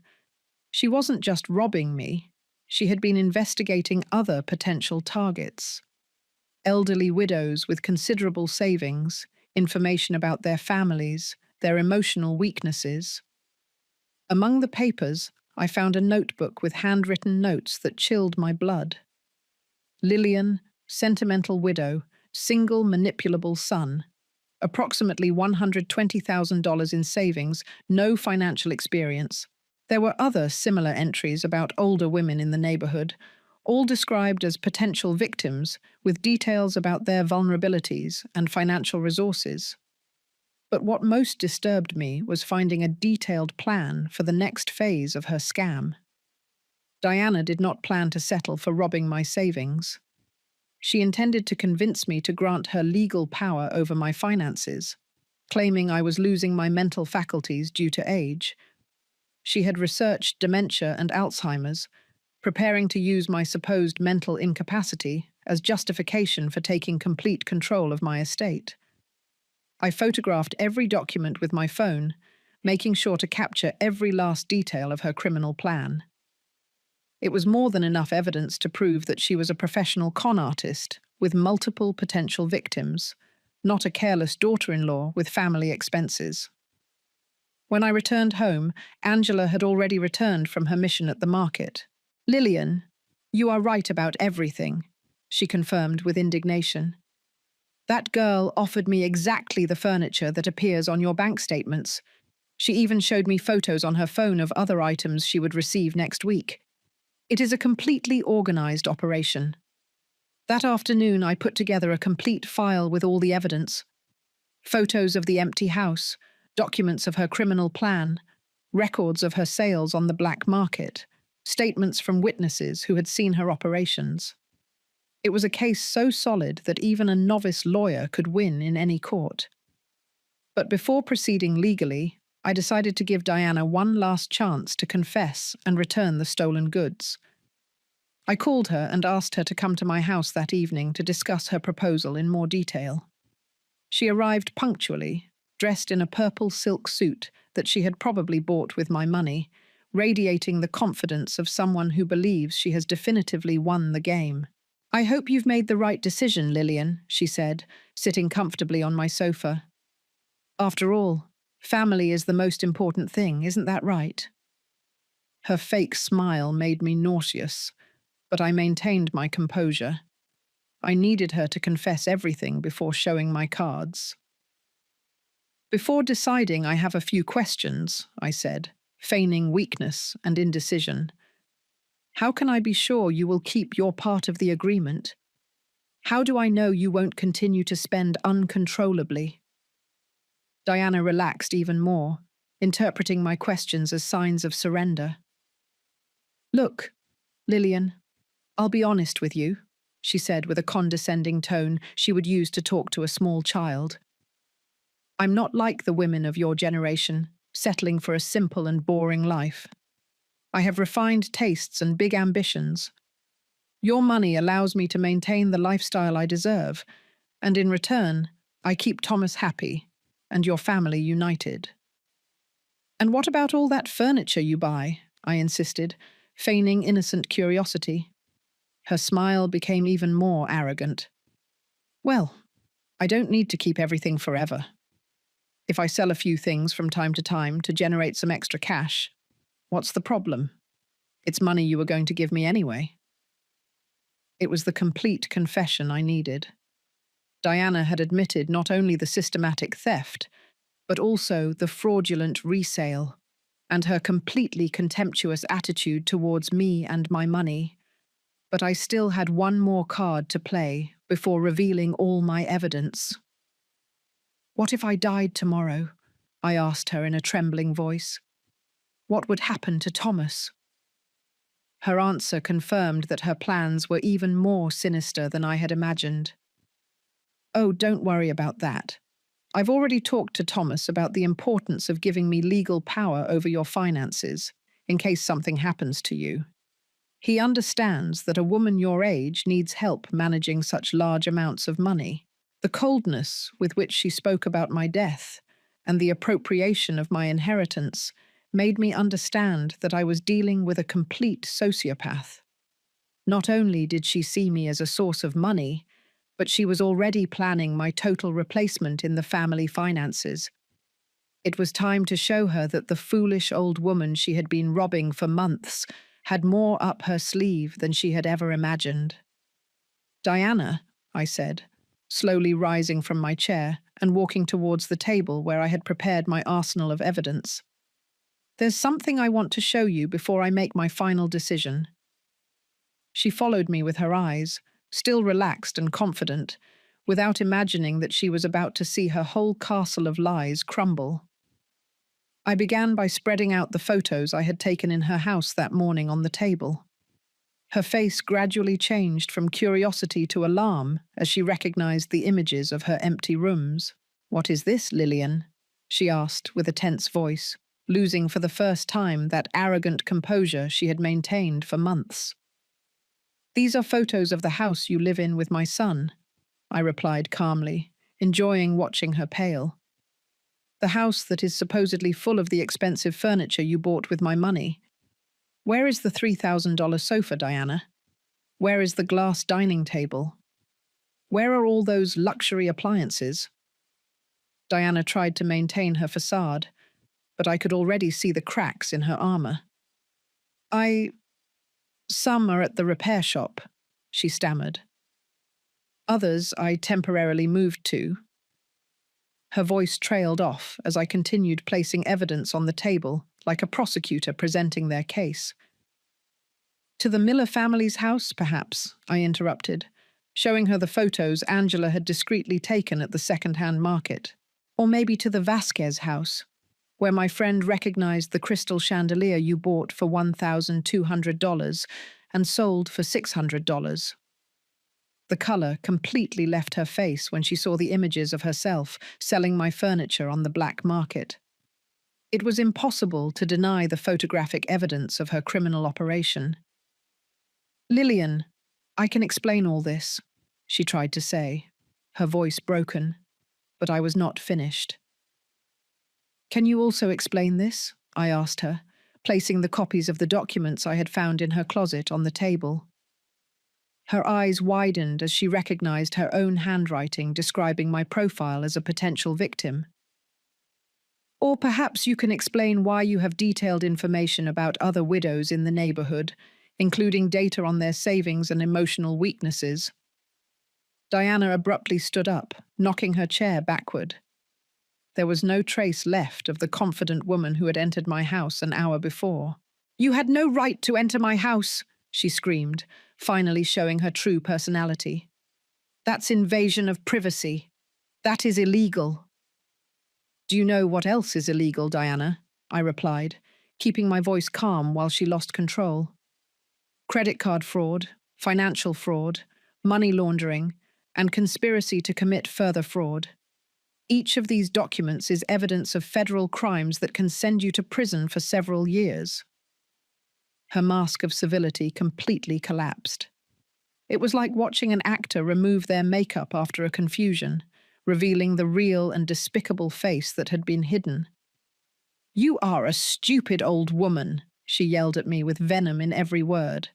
She wasn't just robbing me, she had been investigating other potential targets. Elderly widows with considerable savings, information about their families, their emotional weaknesses. Among the papers, I found a notebook with handwritten notes that chilled my blood. Lillian, sentimental widow, single manipulable son, approximately $120,000 in savings, no financial experience. There were other similar entries about older women in the neighborhood, all described as potential victims with details about their vulnerabilities and financial resources. But what most disturbed me was finding a detailed plan for the next phase of her scam. Diana did not plan to settle for robbing my savings. She intended to convince me to grant her legal power over my finances, claiming I was losing my mental faculties due to age. She had researched dementia and Alzheimer's, preparing to use my supposed mental incapacity as justification for taking complete control of my estate. I photographed every document with my phone, making sure to capture every last detail of her criminal plan. It was more than enough evidence to prove that she was a professional con artist with multiple potential victims, not a careless daughter-in-law with family expenses. When I returned home, Angela had already returned from her mission at the market. "Lillian, you are right about everything," she confirmed with indignation. "That girl offered me exactly the furniture that appears on your bank statements. She even showed me photos on her phone of other items she would receive next week. It is a completely organized operation." That afternoon, I put together a complete file with all the evidence. Photos of the empty house, documents of her criminal plan, records of her sales on the black market, statements from witnesses who had seen her operations. It was a case so solid that even a novice lawyer could win in any court. But before proceeding legally, I decided to give Diana one last chance to confess and return the stolen goods. I called her and asked her to come to my house that evening to discuss her proposal in more detail. She arrived punctually, dressed in a purple silk suit that she had probably bought with my money, radiating the confidence of someone who believes she has definitively won the game. "I hope you've made the right decision, Lillian," she said, sitting comfortably on my sofa. "After all, family is the most important thing, isn't that right?" Her fake smile made me nauseous, but I maintained my composure. I needed her to confess everything before showing my cards. "Before deciding, I have a few questions," I said, feigning weakness and indecision. "How can I be sure you will keep your part of the agreement? How do I know you won't continue to spend uncontrollably?" Diana relaxed even more, interpreting my questions as signs of surrender. "Look, Lillian, I'll be honest with you, she said with a condescending tone she would use to talk to a small child. I'm not like the women of your generation, settling for a simple and boring life. I have refined tastes and big ambitions. Your money allows me to maintain the lifestyle I deserve, and in return, I keep Thomas happy and your family united. And what about all that furniture you buy? I insisted, feigning innocent curiosity. Her smile became even more arrogant. Well, I don't need to keep everything forever. If I sell a few things from time to generate some extra cash, what's the problem? It's money you were going to give me anyway. It was the complete confession I needed. Diana had admitted not only the systematic theft, but also the fraudulent resale, and her completely contemptuous attitude towards me and my money. But I still had one more card to play before revealing all my evidence. What if I died tomorrow? I asked her in a trembling voice. What would happen to Thomas? Her answer confirmed that her plans were even more sinister than I had imagined. Oh, don't worry about that. I've already talked to Thomas about the importance of giving me legal power over your finances, in case something happens to you. He understands that a woman your age needs help managing such large amounts of money. The coldness with which she spoke about my death and the appropriation of my inheritance made me understand that I was dealing with a complete sociopath. Not only did she see me as a source of money, but she was already planning my total replacement in the family finances. It was time to show her that the foolish old woman she had been robbing for months had more up her sleeve than she had ever imagined. Diana, I said, slowly rising from my chair and walking towards the table where I had prepared my arsenal of evidence. There's something I want to show you before I make my final decision. She followed me with her eyes, still relaxed and confident, without imagining that she was about to see her whole castle of lies crumble. I began by spreading out the photos I had taken in her house that morning on the table. Her face gradually changed from curiosity to alarm as she recognized the images of her empty rooms. "What is this, Lillian?" she asked with a tense voice, losing for the first time that arrogant composure she had maintained for months. "These are photos of the house you live in with my son," I replied calmly, enjoying watching her pale. "The house that is supposedly full of the expensive furniture you bought with my money. Where is the $3,000 sofa, Diana? Where is the glass dining table? Where are all those luxury appliances?" Diana tried to maintain her facade, but I could already see the cracks in her armor. Some are at the repair shop," she stammered. "Others I temporarily moved to." Her voice trailed off as I continued placing evidence on the table, like a prosecutor presenting their case. "To the Miller family's house, perhaps," I interrupted, showing her the photos Angela had discreetly taken at the second-hand market. "Or maybe to the Vasquez house, where my friend recognized the crystal chandelier you bought for $1,200 and sold for $600. The color completely left her face when she saw the images of herself selling my furniture on the black market. It was impossible to deny the photographic evidence of her criminal operation. "Lillian, I can explain all this," she tried to say, her voice broken, but I was not finished. "Can you also explain this?" I asked her, placing the copies of the documents I had found in her closet on the table. Her eyes widened as she recognized her own handwriting describing my profile as a potential victim. "Or perhaps you can explain why you have detailed information about other widows in the neighborhood, including data on their savings and emotional weaknesses." Diana abruptly stood up, knocking her chair backward. There was no trace left of the confident woman who had entered my house an hour before. "You had no right to enter my house," she screamed, finally showing her true personality. "That's invasion of privacy. That is illegal." "Do you know what else is illegal, Diana?" I replied, keeping my voice calm while she lost control. "Credit card fraud, financial fraud, money laundering, and conspiracy to commit further fraud. Each of these documents is evidence of federal crimes that can send you to prison for several years. Her mask of civility completely collapsed. It was like watching an actor remove their makeup after a confusion, revealing the real and despicable face that had been hidden. "You are a stupid old woman," she yelled at me with venom in every word.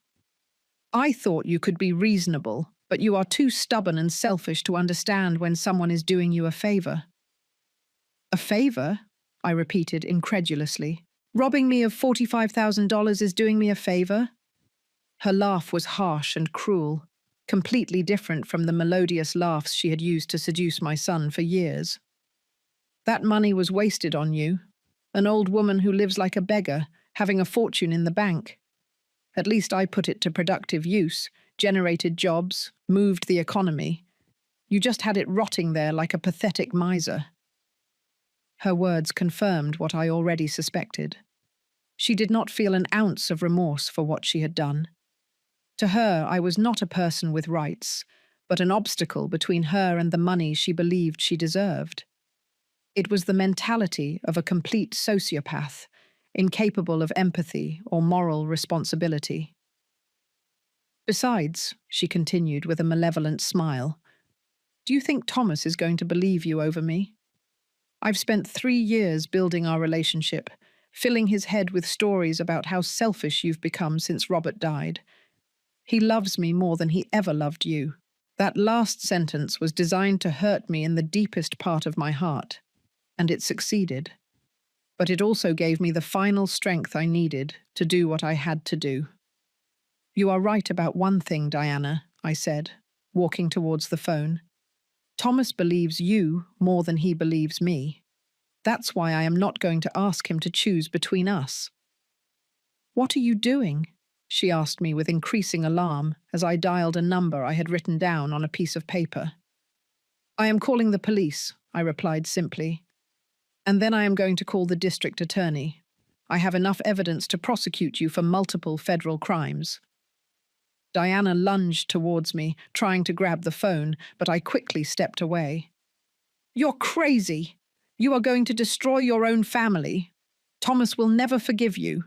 "I thought you could be reasonable, but you are too stubborn and selfish to understand when someone is doing you a favor." "A favor?" I repeated incredulously. "Robbing me of $45,000 is doing me a favor?" Her laugh was harsh and cruel, completely different from the melodious laughs she had used to seduce my son for years. "That money was wasted on you. An old woman who lives like a beggar, having a fortune in the bank. At least I put it to productive use, generated jobs, moved the economy. You just had it rotting there like a pathetic miser." Her words confirmed what I already suspected. She did not feel an ounce of remorse for what she had done. To her, I was not a person with rights, but an obstacle between her and the money she believed she deserved. It was the mentality of a complete sociopath, incapable of empathy or moral responsibility. "Besides," she continued with a malevolent smile, "do you think Thomas is going to believe you over me? I've spent 3 years building our relationship, filling his head with stories about how selfish you've become since Robert died. He loves me more than he ever loved you." That last sentence was designed to hurt me in the deepest part of my heart, and it succeeded. But it also gave me the final strength I needed to do what I had to do. "You are right about one thing, Diana," I said, walking towards the phone. "Thomas believes you more than he believes me. That's why I am not going to ask him to choose between us." "What are you doing?" she asked me with increasing alarm as I dialed a number I had written down on a piece of paper. "I am calling the police," I replied simply. "And then I am going to call the district attorney. I have enough evidence to prosecute you for multiple federal crimes." Diana lunged towards me, trying to grab the phone, but I quickly stepped away. "You're crazy! You are going to destroy your own family. Thomas will never forgive you."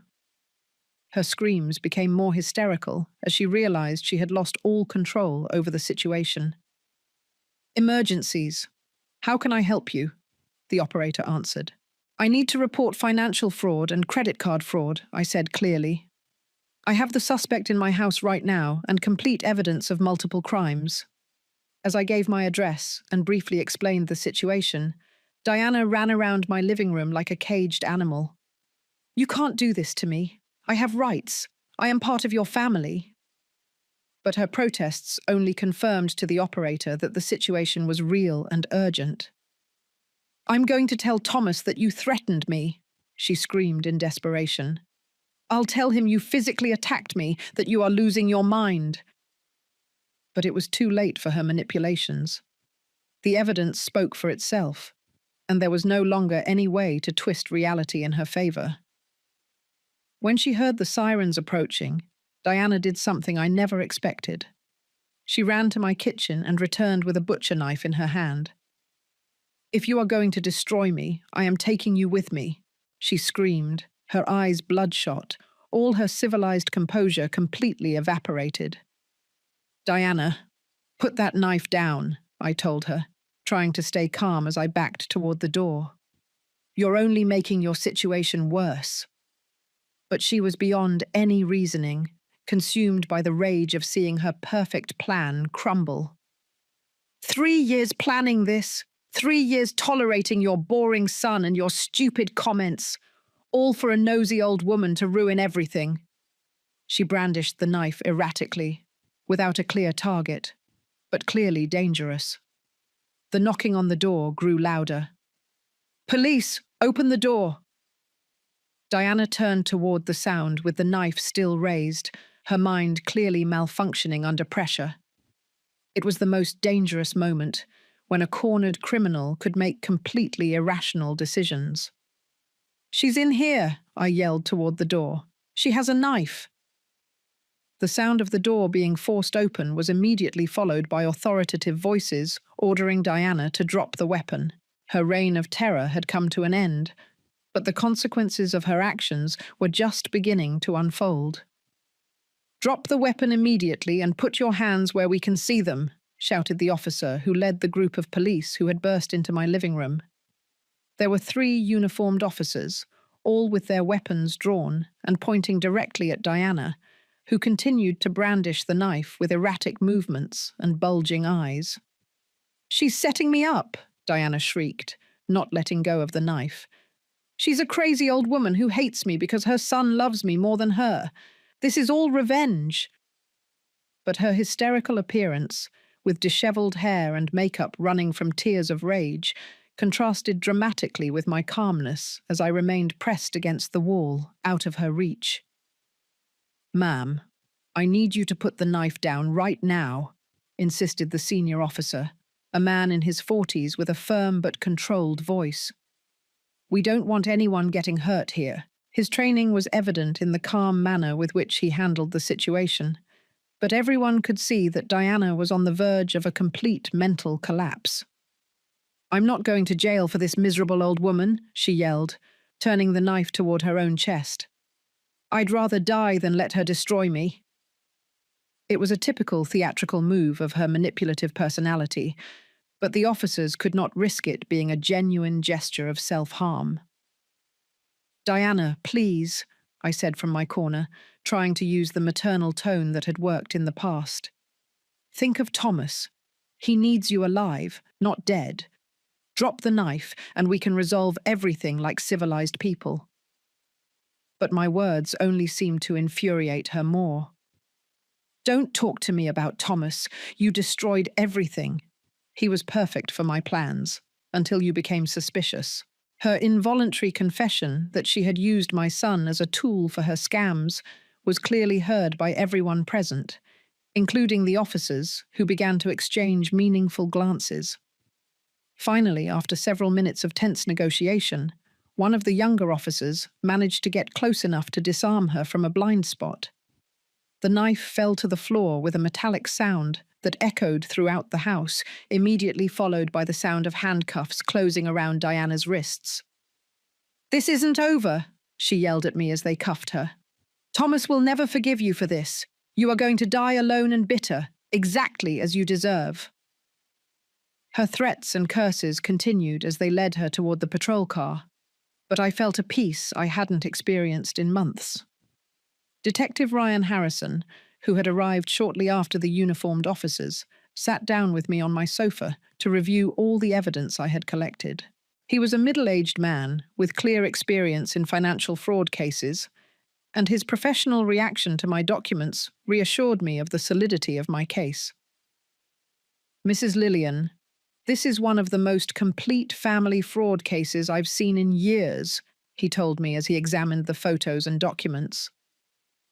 Her screams became more hysterical as she realized she had lost all control over the situation. "Emergencies. How can I help you?" the operator answered. "I need to report financial fraud and credit card fraud," I said clearly. "I have the suspect in my house right now and complete evidence of multiple crimes." As I gave my address and briefly explained the situation, Diana ran around my living room like a caged animal. "You can't do this to me. I have rights. I am part of your family." But her protests only confirmed to the operator that the situation was real and urgent. "I'm going to tell Thomas that you threatened me," she screamed in desperation. "I'll tell him you physically attacked me, that you are losing your mind." But it was too late for her manipulations. The evidence spoke for itself, and there was no longer any way to twist reality in her favor. When she heard the sirens approaching, Diana did something I never expected. She ran to my kitchen and returned with a butcher knife in her hand. "If you are going to destroy me, I am taking you with me," she screamed, her eyes bloodshot, all her civilized composure completely evaporated. "Diana, put that knife down," I told her, trying to stay calm as I backed toward the door. "You're only making your situation worse." But she was beyond any reasoning, consumed by the rage of seeing her perfect plan crumble. 3 years planning this, 3 years tolerating your boring son and your stupid comments, all for a nosy old woman to ruin everything." She brandished the knife erratically, without a clear target, but clearly dangerous. The knocking on the door grew louder. "Police, open the door!" Diana turned toward the sound with the knife still raised, her mind clearly malfunctioning under pressure. It was the most dangerous moment, when a cornered criminal could make completely irrational decisions. "She's in here," I yelled toward the door. "She has a knife." The sound of the door being forced open was immediately followed by authoritative voices ordering Diana to drop the weapon. Her reign of terror had come to an end, but the consequences of her actions were just beginning to unfold. "Drop the weapon immediately and put your hands where we can see them," shouted the officer who led the group of police who had burst into my living room. There were 3 uniformed officers, all with their weapons drawn and pointing directly at Diana, who continued to brandish the knife with erratic movements and bulging eyes. "She's setting me up," Diana shrieked, not letting go of the knife. "She's a crazy old woman who hates me because her son loves me more than her. This is all revenge." But her hysterical appearance, with disheveled hair and makeup running from tears of rage, contrasted dramatically with my calmness as I remained pressed against the wall, out of her reach. "Ma'am, I need you to put the knife down right now," insisted the senior officer, a man in his 40s with a firm but controlled voice. "We don't want anyone getting hurt here." His training was evident in the calm manner with which he handled the situation, but everyone could see that Diana was on the verge of a complete mental collapse. "I'm not going to jail for this miserable old woman," she yelled, turning the knife toward her own chest. "I'd rather die than let her destroy me." It was a typical theatrical move of her manipulative personality, but the officers could not risk it being a genuine gesture of self-harm. "Diana, please," I said from my corner, trying to use the maternal tone that had worked in the past. "Think of Thomas. He needs you alive, not dead. Drop the knife, and we can resolve everything like civilized people." But my words only seemed to infuriate her more. "Don't talk to me about Thomas. You destroyed everything. He was perfect for my plans, until you became suspicious." Her involuntary confession that she had used my son as a tool for her scams was clearly heard by everyone present, including the officers, who began to exchange meaningful glances. Finally, after several minutes of tense negotiation, one of the younger officers managed to get close enough to disarm her from a blind spot. The knife fell to the floor with a metallic sound that echoed throughout the house, immediately followed by the sound of handcuffs closing around Diana's wrists. "This isn't over," she yelled at me as they cuffed her. "Thomas will never forgive you for this. You are going to die alone and bitter, exactly as you deserve." Her threats and curses continued as they led her toward the patrol car, but I felt a peace I hadn't experienced in months. Detective Ryan Harrison, who had arrived shortly after the uniformed officers, sat down with me on my sofa to review all the evidence I had collected. He was a middle-aged man with clear experience in financial fraud cases, and his professional reaction to my documents reassured me of the solidity of my case. "Mrs. Lillian, this is one of the most complete family fraud cases I've seen in years," he told me as he examined the photos and documents.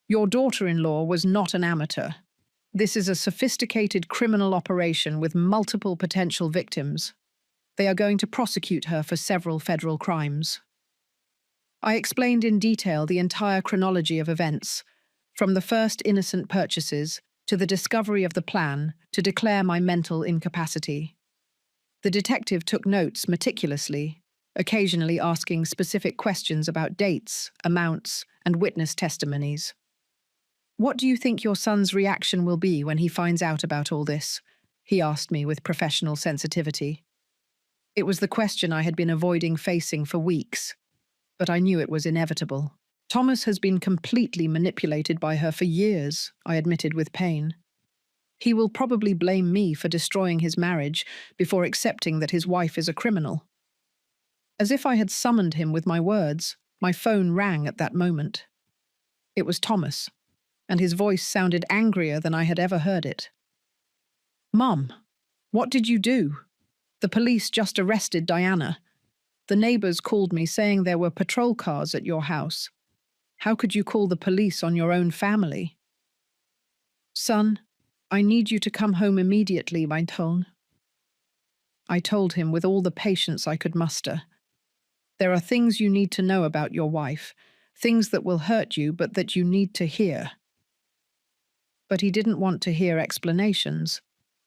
"Your daughter-in-law was not an amateur. This is a sophisticated criminal operation with multiple potential victims. They are going to prosecute her for several federal crimes." I explained in detail the entire chronology of events, from the first innocent purchases to the discovery of the plan to declare my mental incapacity. The detective took notes meticulously, occasionally asking specific questions about dates, amounts, and witness testimonies. "What do you think your son's reaction will be when he finds out about all this?" he asked me with professional sensitivity. It was the question I had been avoiding facing for weeks, but I knew it was inevitable. "Thomas has been completely manipulated by her for years," I admitted with pain. "He will probably blame me for destroying his marriage before accepting that his wife is a criminal." As if I had summoned him with my words, my phone rang at that moment. It was Thomas, and his voice sounded angrier than I had ever heard it. "Mum, what did you do? The police just arrested Diana. The neighbors called me saying there were patrol cars at your house. How could you call the police on your own family?" "Son, I need you to come home immediately," I told him with all the patience I could muster. "There are things you need to know about your wife, things that will hurt you but that you need to hear." But he didn't want to hear explanations,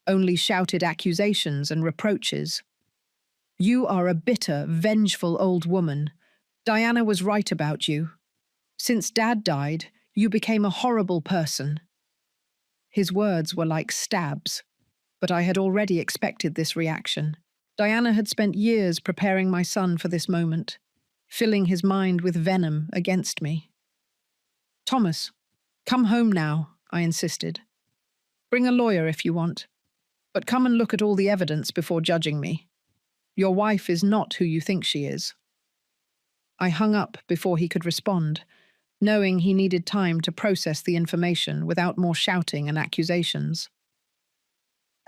only shouted accusations and reproaches. "You are a bitter, vengeful old woman. Diana was right about you. Since Dad died, you became a horrible person." His words were like stabs, but I had already expected this reaction. Diana had spent years preparing my son for this moment, filling his mind with venom against me. "Thomas, come home now," I insisted. "Bring a lawyer if you want, but come and look at all the evidence before judging me. Your wife is not who you think she is." I hung up before he could respond, knowing he needed time to process the information without more shouting and accusations.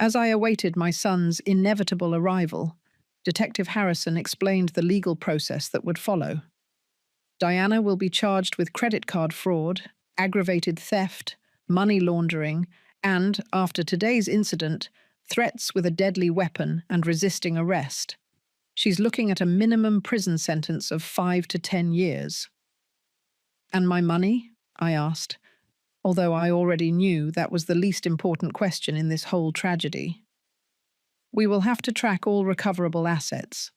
As I awaited my son's inevitable arrival, Detective Harrison explained the legal process that would follow. Diana will be charged with credit card fraud, aggravated theft, money laundering, and, after today's incident, threats with a deadly weapon and resisting arrest. She's looking at a minimum prison sentence of 5 to 10 years. "And my money?" I asked, although I already knew that was the least important question in this whole tragedy. "We will have to track all recoverable assets.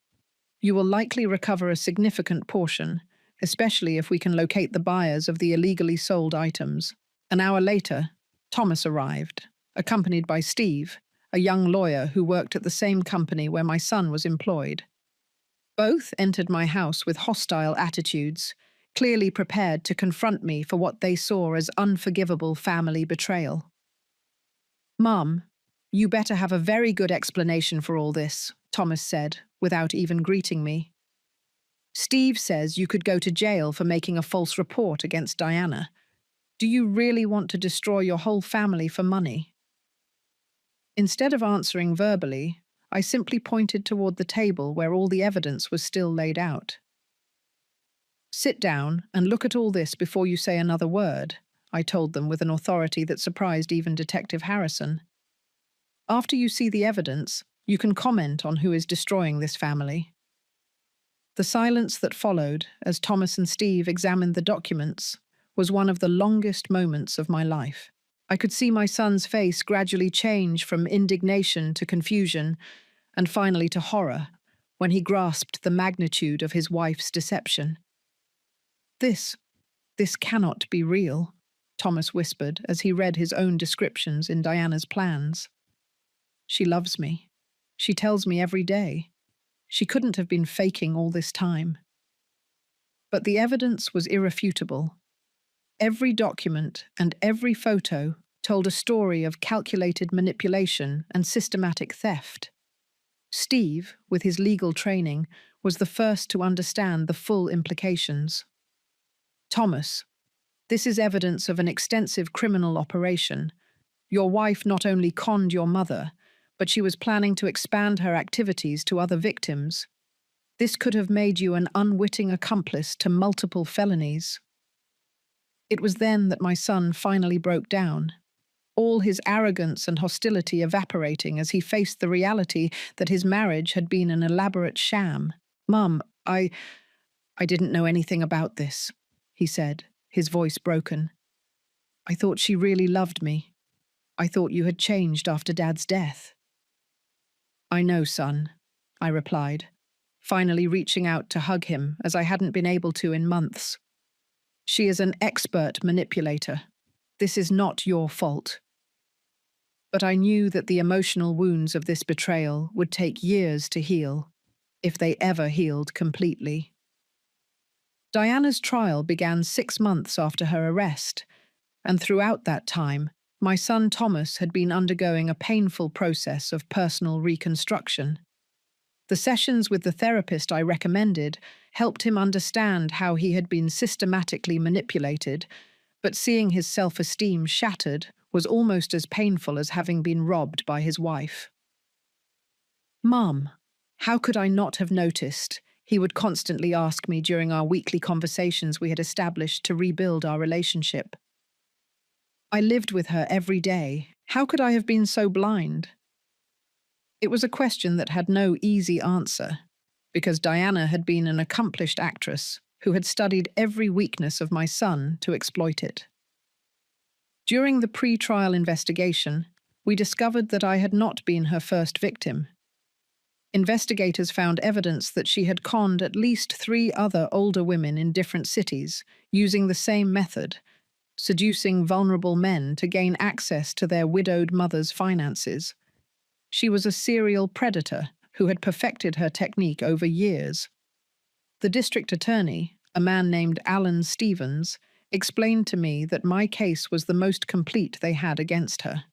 You will likely recover a significant portion, especially if we can locate the buyers of the illegally sold items." An hour later, Thomas arrived, accompanied by Steve, a young lawyer who worked at the same company where my son was employed. Both entered my house with hostile attitudes, clearly prepared to confront me for what they saw as unforgivable family betrayal. "Mum, you better have a very good explanation for all this," Thomas said, without even greeting me. "Steve says you could go to jail for making a false report against Diana. Do you really want to destroy your whole family for money?" Instead of answering verbally, I simply pointed toward the table where all the evidence was still laid out. "Sit down and look at all this before you say another word," I told them with an authority that surprised even Detective Harrison. "After you see the evidence, you can comment on who is destroying this family." The silence that followed, as Thomas and Steve examined the documents, was one of the longest moments of my life. I could see my son's face gradually change from indignation to confusion, and finally to horror, when he grasped the magnitude of his wife's deception. This cannot be real," Thomas whispered as he read his own descriptions in Diana's plans. "She loves me. She tells me every day. She couldn't have been faking all this time." But the evidence was irrefutable. Every document and every photo told a story of calculated manipulation and systematic theft. Steve, with his legal training, was the first to understand the full implications. "Thomas, this is evidence of an extensive criminal operation. Your wife not only conned your mother, but she was planning to expand her activities to other victims. This could have made you an unwitting accomplice to multiple felonies." It was then that my son finally broke down, all his arrogance and hostility evaporating as he faced the reality that his marriage had been an elaborate sham. "Mum, I didn't know anything about this," he said, his voice broken. "I thought she really loved me. I thought you had changed after Dad's death." "I know, son," I replied, finally reaching out to hug him as I hadn't been able to in months. "She is an expert manipulator. This is not your fault." But I knew that the emotional wounds of this betrayal would take years to heal, if they ever healed completely. Diana's trial began 6 months after her arrest, and throughout that time, my son Thomas had been undergoing a painful process of personal reconstruction. The sessions with the therapist I recommended helped him understand how he had been systematically manipulated, but seeing his self-esteem shattered was almost as painful as having been robbed by his wife. "Mum, how could I not have noticed?" he would constantly ask me during our weekly conversations we had established to rebuild our relationship. "I lived with her every day. How could I have been so blind?" It was a question that had no easy answer, because Diana had been an accomplished actress who had studied every weakness of my son to exploit it. During the pre-trial investigation, we discovered that I had not been her first victim. Investigators found evidence that she had conned at least 3 other older women in different cities using the same method, seducing vulnerable men to gain access to their widowed mother's finances. She was a serial predator who had perfected her technique over years. The district attorney, a man named Alan Stevens, explained to me that my case was the most complete they had against her.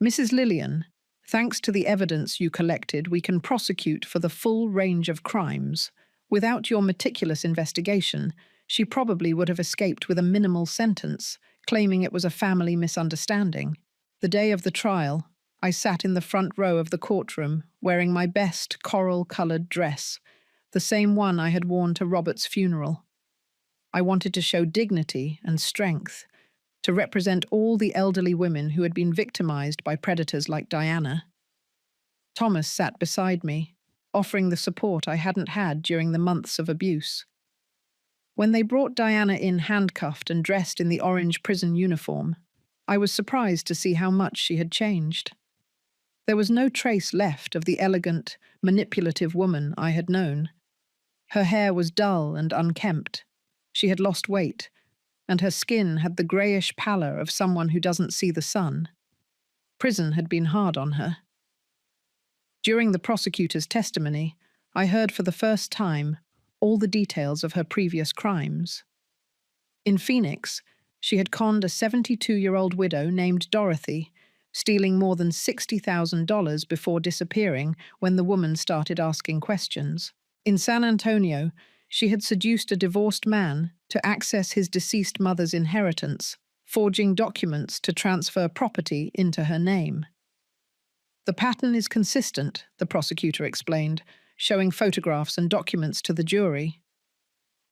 Mrs. Lillian, thanks to the evidence you collected, we can prosecute for the full range of crimes. Without your meticulous investigation, she probably would have escaped with a minimal sentence, claiming it was a family misunderstanding. The day of the trial, I sat in the front row of the courtroom, wearing my best coral-colored dress, the same one I had worn to Robert's funeral. I wanted to show dignity and strength, to represent all the elderly women who had been victimized by predators like Diana. Thomas sat beside me, offering the support I hadn't had during the months of abuse. When they brought Diana in handcuffed and dressed in the orange prison uniform, I was surprised to see how much she had changed. There was no trace left of the elegant, manipulative woman I had known. Her hair was dull and unkempt. She had lost weight, and her skin had the greyish pallor of someone who doesn't see the sun. Prison had been hard on her. During the prosecutor's testimony, I heard for the first time all the details of her previous crimes. In Phoenix, she had conned a 72-year-old widow named Dorothy, stealing more than $60,000 before disappearing when the woman started asking questions. In San Antonio, she had seduced a divorced man to access his deceased mother's inheritance, forging documents to transfer property into her name. The pattern is consistent, the prosecutor explained, showing photographs and documents to the jury.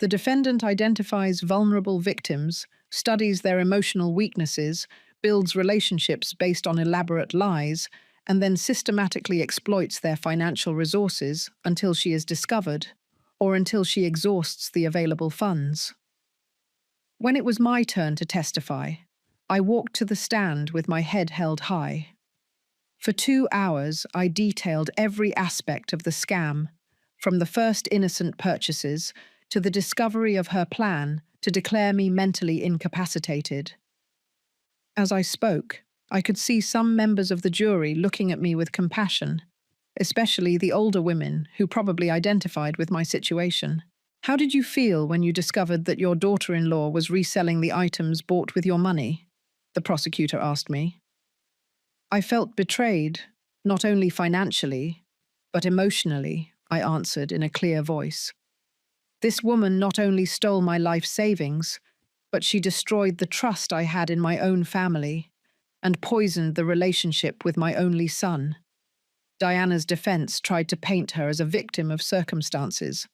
The defendant identifies vulnerable victims, studies their emotional weaknesses, builds relationships based on elaborate lies, and then systematically exploits their financial resources until she is discovered, or until she exhausts the available funds. When it was my turn to testify, I walked to the stand with my head held high. For 2 hours, I detailed every aspect of the scam, from the first innocent purchases to the discovery of her plan to declare me mentally incapacitated. As I spoke, I could see some members of the jury looking at me with compassion, especially the older women who probably identified with my situation. How did you feel when you discovered that your daughter-in-law was reselling the items bought with your money? The prosecutor asked me. I felt betrayed, not only financially, but emotionally, I answered in a clear voice. This woman not only stole my life savings, but she destroyed the trust I had in my own family and poisoned the relationship with my only son. Diana's defense tried to paint her as a victim of circumstances,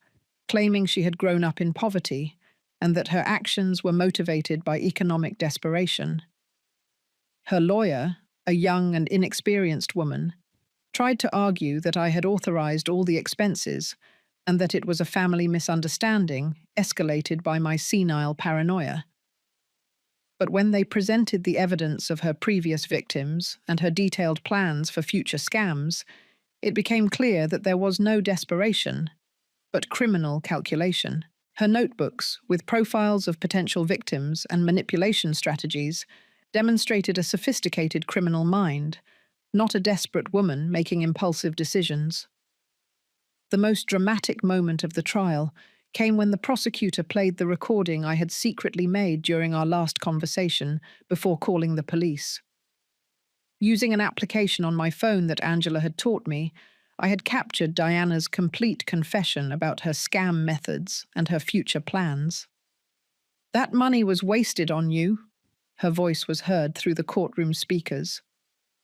claiming she had grown up in poverty and that her actions were motivated by economic desperation. Her lawyer, a young and inexperienced woman, tried to argue that I had authorized all the expenses and that it was a family misunderstanding escalated by my senile paranoia. But when they presented the evidence of her previous victims and her detailed plans for future scams, it became clear that there was no desperation, but criminal calculation. Her notebooks, with profiles of potential victims and manipulation strategies, demonstrated a sophisticated criminal mind, not a desperate woman making impulsive decisions. The most dramatic moment of the trial came when the prosecutor played the recording I had secretly made during our last conversation before calling the police. Using an application on my phone that Angela had taught me, I had captured Diana's complete confession about her scam methods and her future plans. "That money was wasted on you," her voice was heard through the courtroom speakers.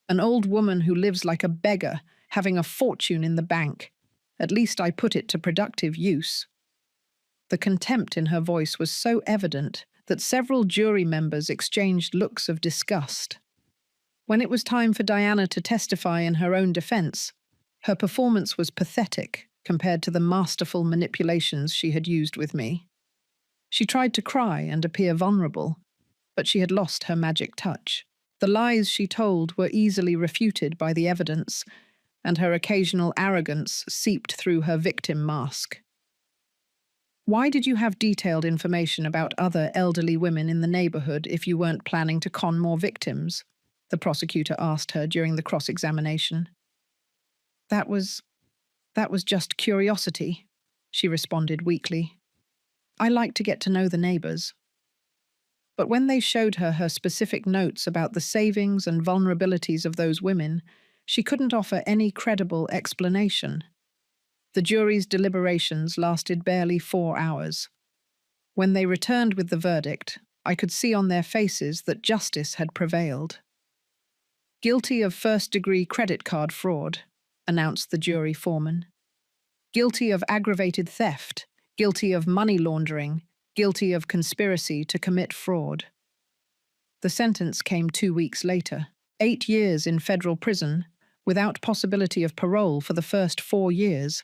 "An old woman who lives like a beggar, having a fortune in the bank. At least I put it to productive use." The contempt in her voice was so evident that several jury members exchanged looks of disgust. When it was time for Diana to testify in her own defense, her performance was pathetic compared to the masterful manipulations she had used with me. She tried to cry and appear vulnerable, but she had lost her magic touch. The lies she told were easily refuted by the evidence, and her occasional arrogance seeped through her victim mask. Why did you have detailed information about other elderly women in the neighborhood if you weren't planning to con more victims? The prosecutor asked her during the cross-examination. That was just curiosity, she responded weakly. I like to get to know the neighbors. But when they showed her specific notes about the savings and vulnerabilities of those women, she couldn't offer any credible explanation. The jury's deliberations lasted barely 4 hours. When they returned with the verdict, I could see on their faces that justice had prevailed. Guilty of first-degree credit card fraud, announced the jury foreman. Guilty of aggravated theft, guilty of money laundering, guilty of conspiracy to commit fraud. The sentence came 2 weeks later. 8 years in federal prison, without possibility of parole for the first 4 years,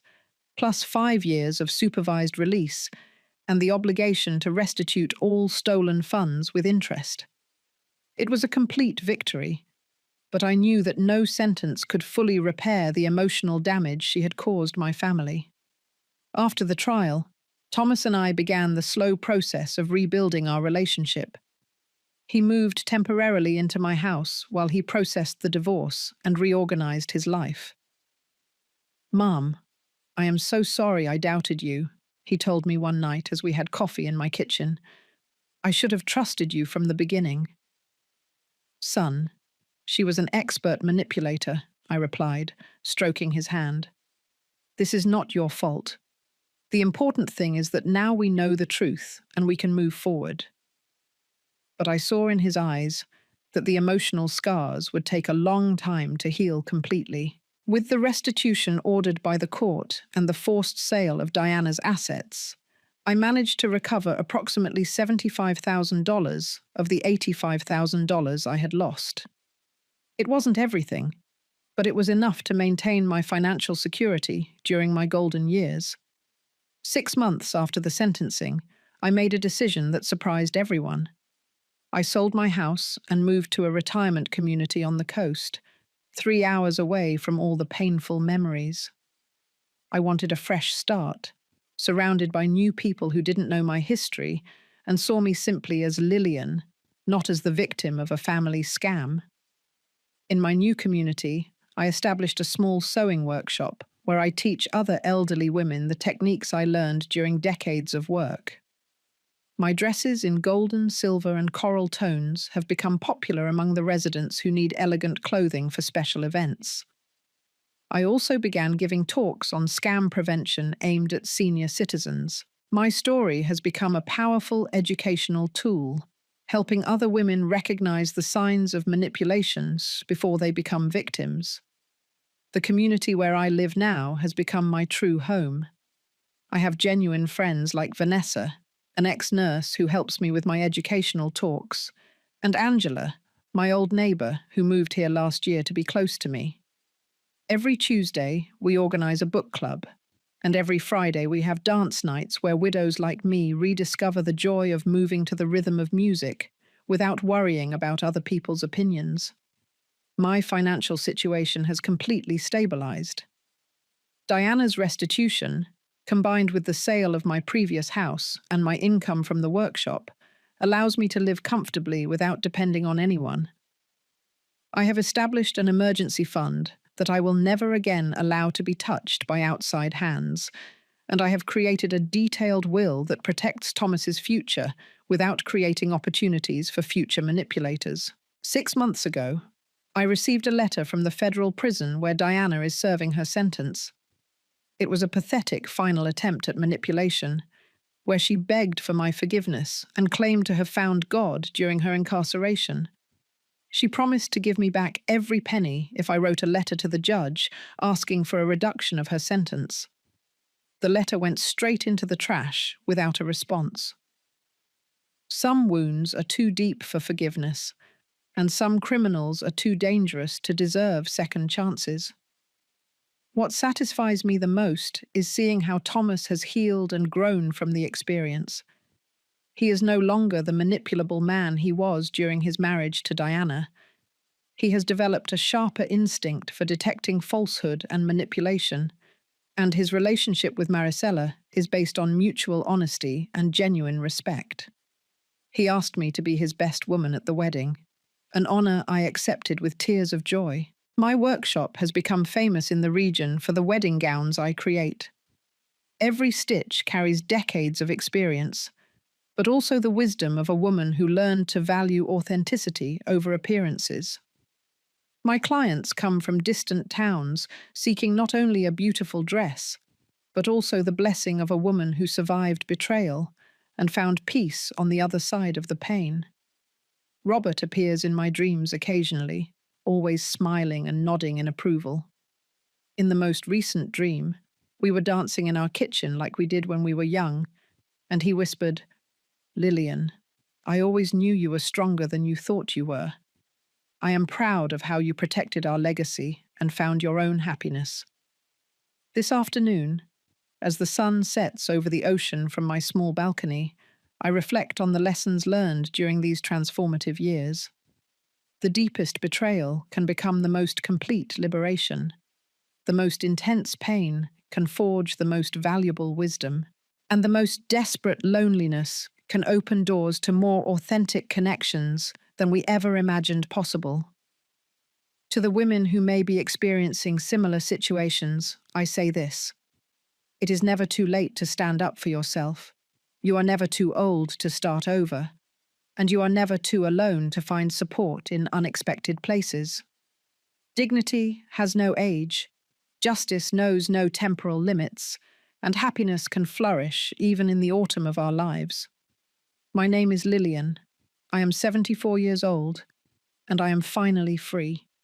plus 5 years of supervised release, and the obligation to restitute all stolen funds with interest. It was a complete victory, but I knew that no sentence could fully repair the emotional damage she had caused my family. After the trial, Thomas and I began the slow process of rebuilding our relationship. He moved temporarily into my house while he processed the divorce and reorganized his life. "Mom, I am so sorry I doubted you," he told me one night as we had coffee in my kitchen. "I should have trusted you from the beginning." "Son, she was an expert manipulator," I replied, stroking his hand. "This is not your fault. The important thing is that now we know the truth and we can move forward." But I saw in his eyes that the emotional scars would take a long time to heal completely. With the restitution ordered by the court and the forced sale of Diana's assets, I managed to recover approximately $75,000 of the $85,000 I had lost. It wasn't everything, but it was enough to maintain my financial security during my golden years. 6 months after the sentencing, I made a decision that surprised everyone. I sold my house and moved to a retirement community on the coast, 3 hours away from all the painful memories. I wanted a fresh start, surrounded by new people who didn't know my history and saw me simply as Lillian, not as the victim of a family scam. In my new community, I established a small sewing workshop where I teach other elderly women the techniques I learned during decades of work. My dresses in golden, silver, and coral tones have become popular among the residents who need elegant clothing for special events. I also began giving talks on scam prevention aimed at senior citizens. My story has become a powerful educational tool, helping other women recognize the signs of manipulations before they become victims. The community where I live now has become my true home. I have genuine friends like Vanessa, an ex-nurse who helps me with my educational talks, and Angela, my old neighbor who moved here last year to be close to me. Every Tuesday, we organize a book club, and every Friday we have dance nights where widows like me rediscover the joy of moving to the rhythm of music without worrying about other people's opinions. My financial situation has completely stabilized. Diana's restitution, combined with the sale of my previous house and my income from the workshop, allows me to live comfortably without depending on anyone. I have established an emergency fund that I will never again allow to be touched by outside hands, and I have created a detailed will that protects Thomas's future without creating opportunities for future manipulators. 6 months ago, I received a letter from the federal prison where Diana is serving her sentence. It was a pathetic final attempt at manipulation, where she begged for my forgiveness and claimed to have found God during her incarceration. She promised to give me back every penny if I wrote a letter to the judge asking for a reduction of her sentence. The letter went straight into the trash without a response. Some wounds are too deep for forgiveness, and some criminals are too dangerous to deserve second chances. What satisfies me the most is seeing how Thomas has healed and grown from the experience. He is no longer the manipulable man he was during his marriage to Diana. He has developed a sharper instinct for detecting falsehood and manipulation, and his relationship with Maricela is based on mutual honesty and genuine respect. He asked me to be his best woman at the wedding, an honor I accepted with tears of joy. My workshop has become famous in the region for the wedding gowns I create. Every stitch carries decades of experience, but also the wisdom of a woman who learned to value authenticity over appearances. My clients come from distant towns, seeking not only a beautiful dress, but also the blessing of a woman who survived betrayal and found peace on the other side of the pain. Robert appears in my dreams occasionally, always smiling and nodding in approval. In the most recent dream, we were dancing in our kitchen like we did when we were young, and he whispered, "Lillian, I always knew you were stronger than you thought you were. I am proud of how you protected our legacy and found your own happiness." This afternoon, as the sun sets over the ocean from my small balcony, I reflect on the lessons learned during these transformative years. The deepest betrayal can become the most complete liberation. The most intense pain can forge the most valuable wisdom. And the most desperate loneliness can open doors to more authentic connections than we ever imagined possible. To the women who may be experiencing similar situations, I say this: it is never too late to stand up for yourself. You are never too old to start over. And you are never too alone to find support in unexpected places. Dignity has no age, justice knows no temporal limits, and happiness can flourish even in the autumn of our lives. My name is Lillian. I am 74 years old, and I am finally free.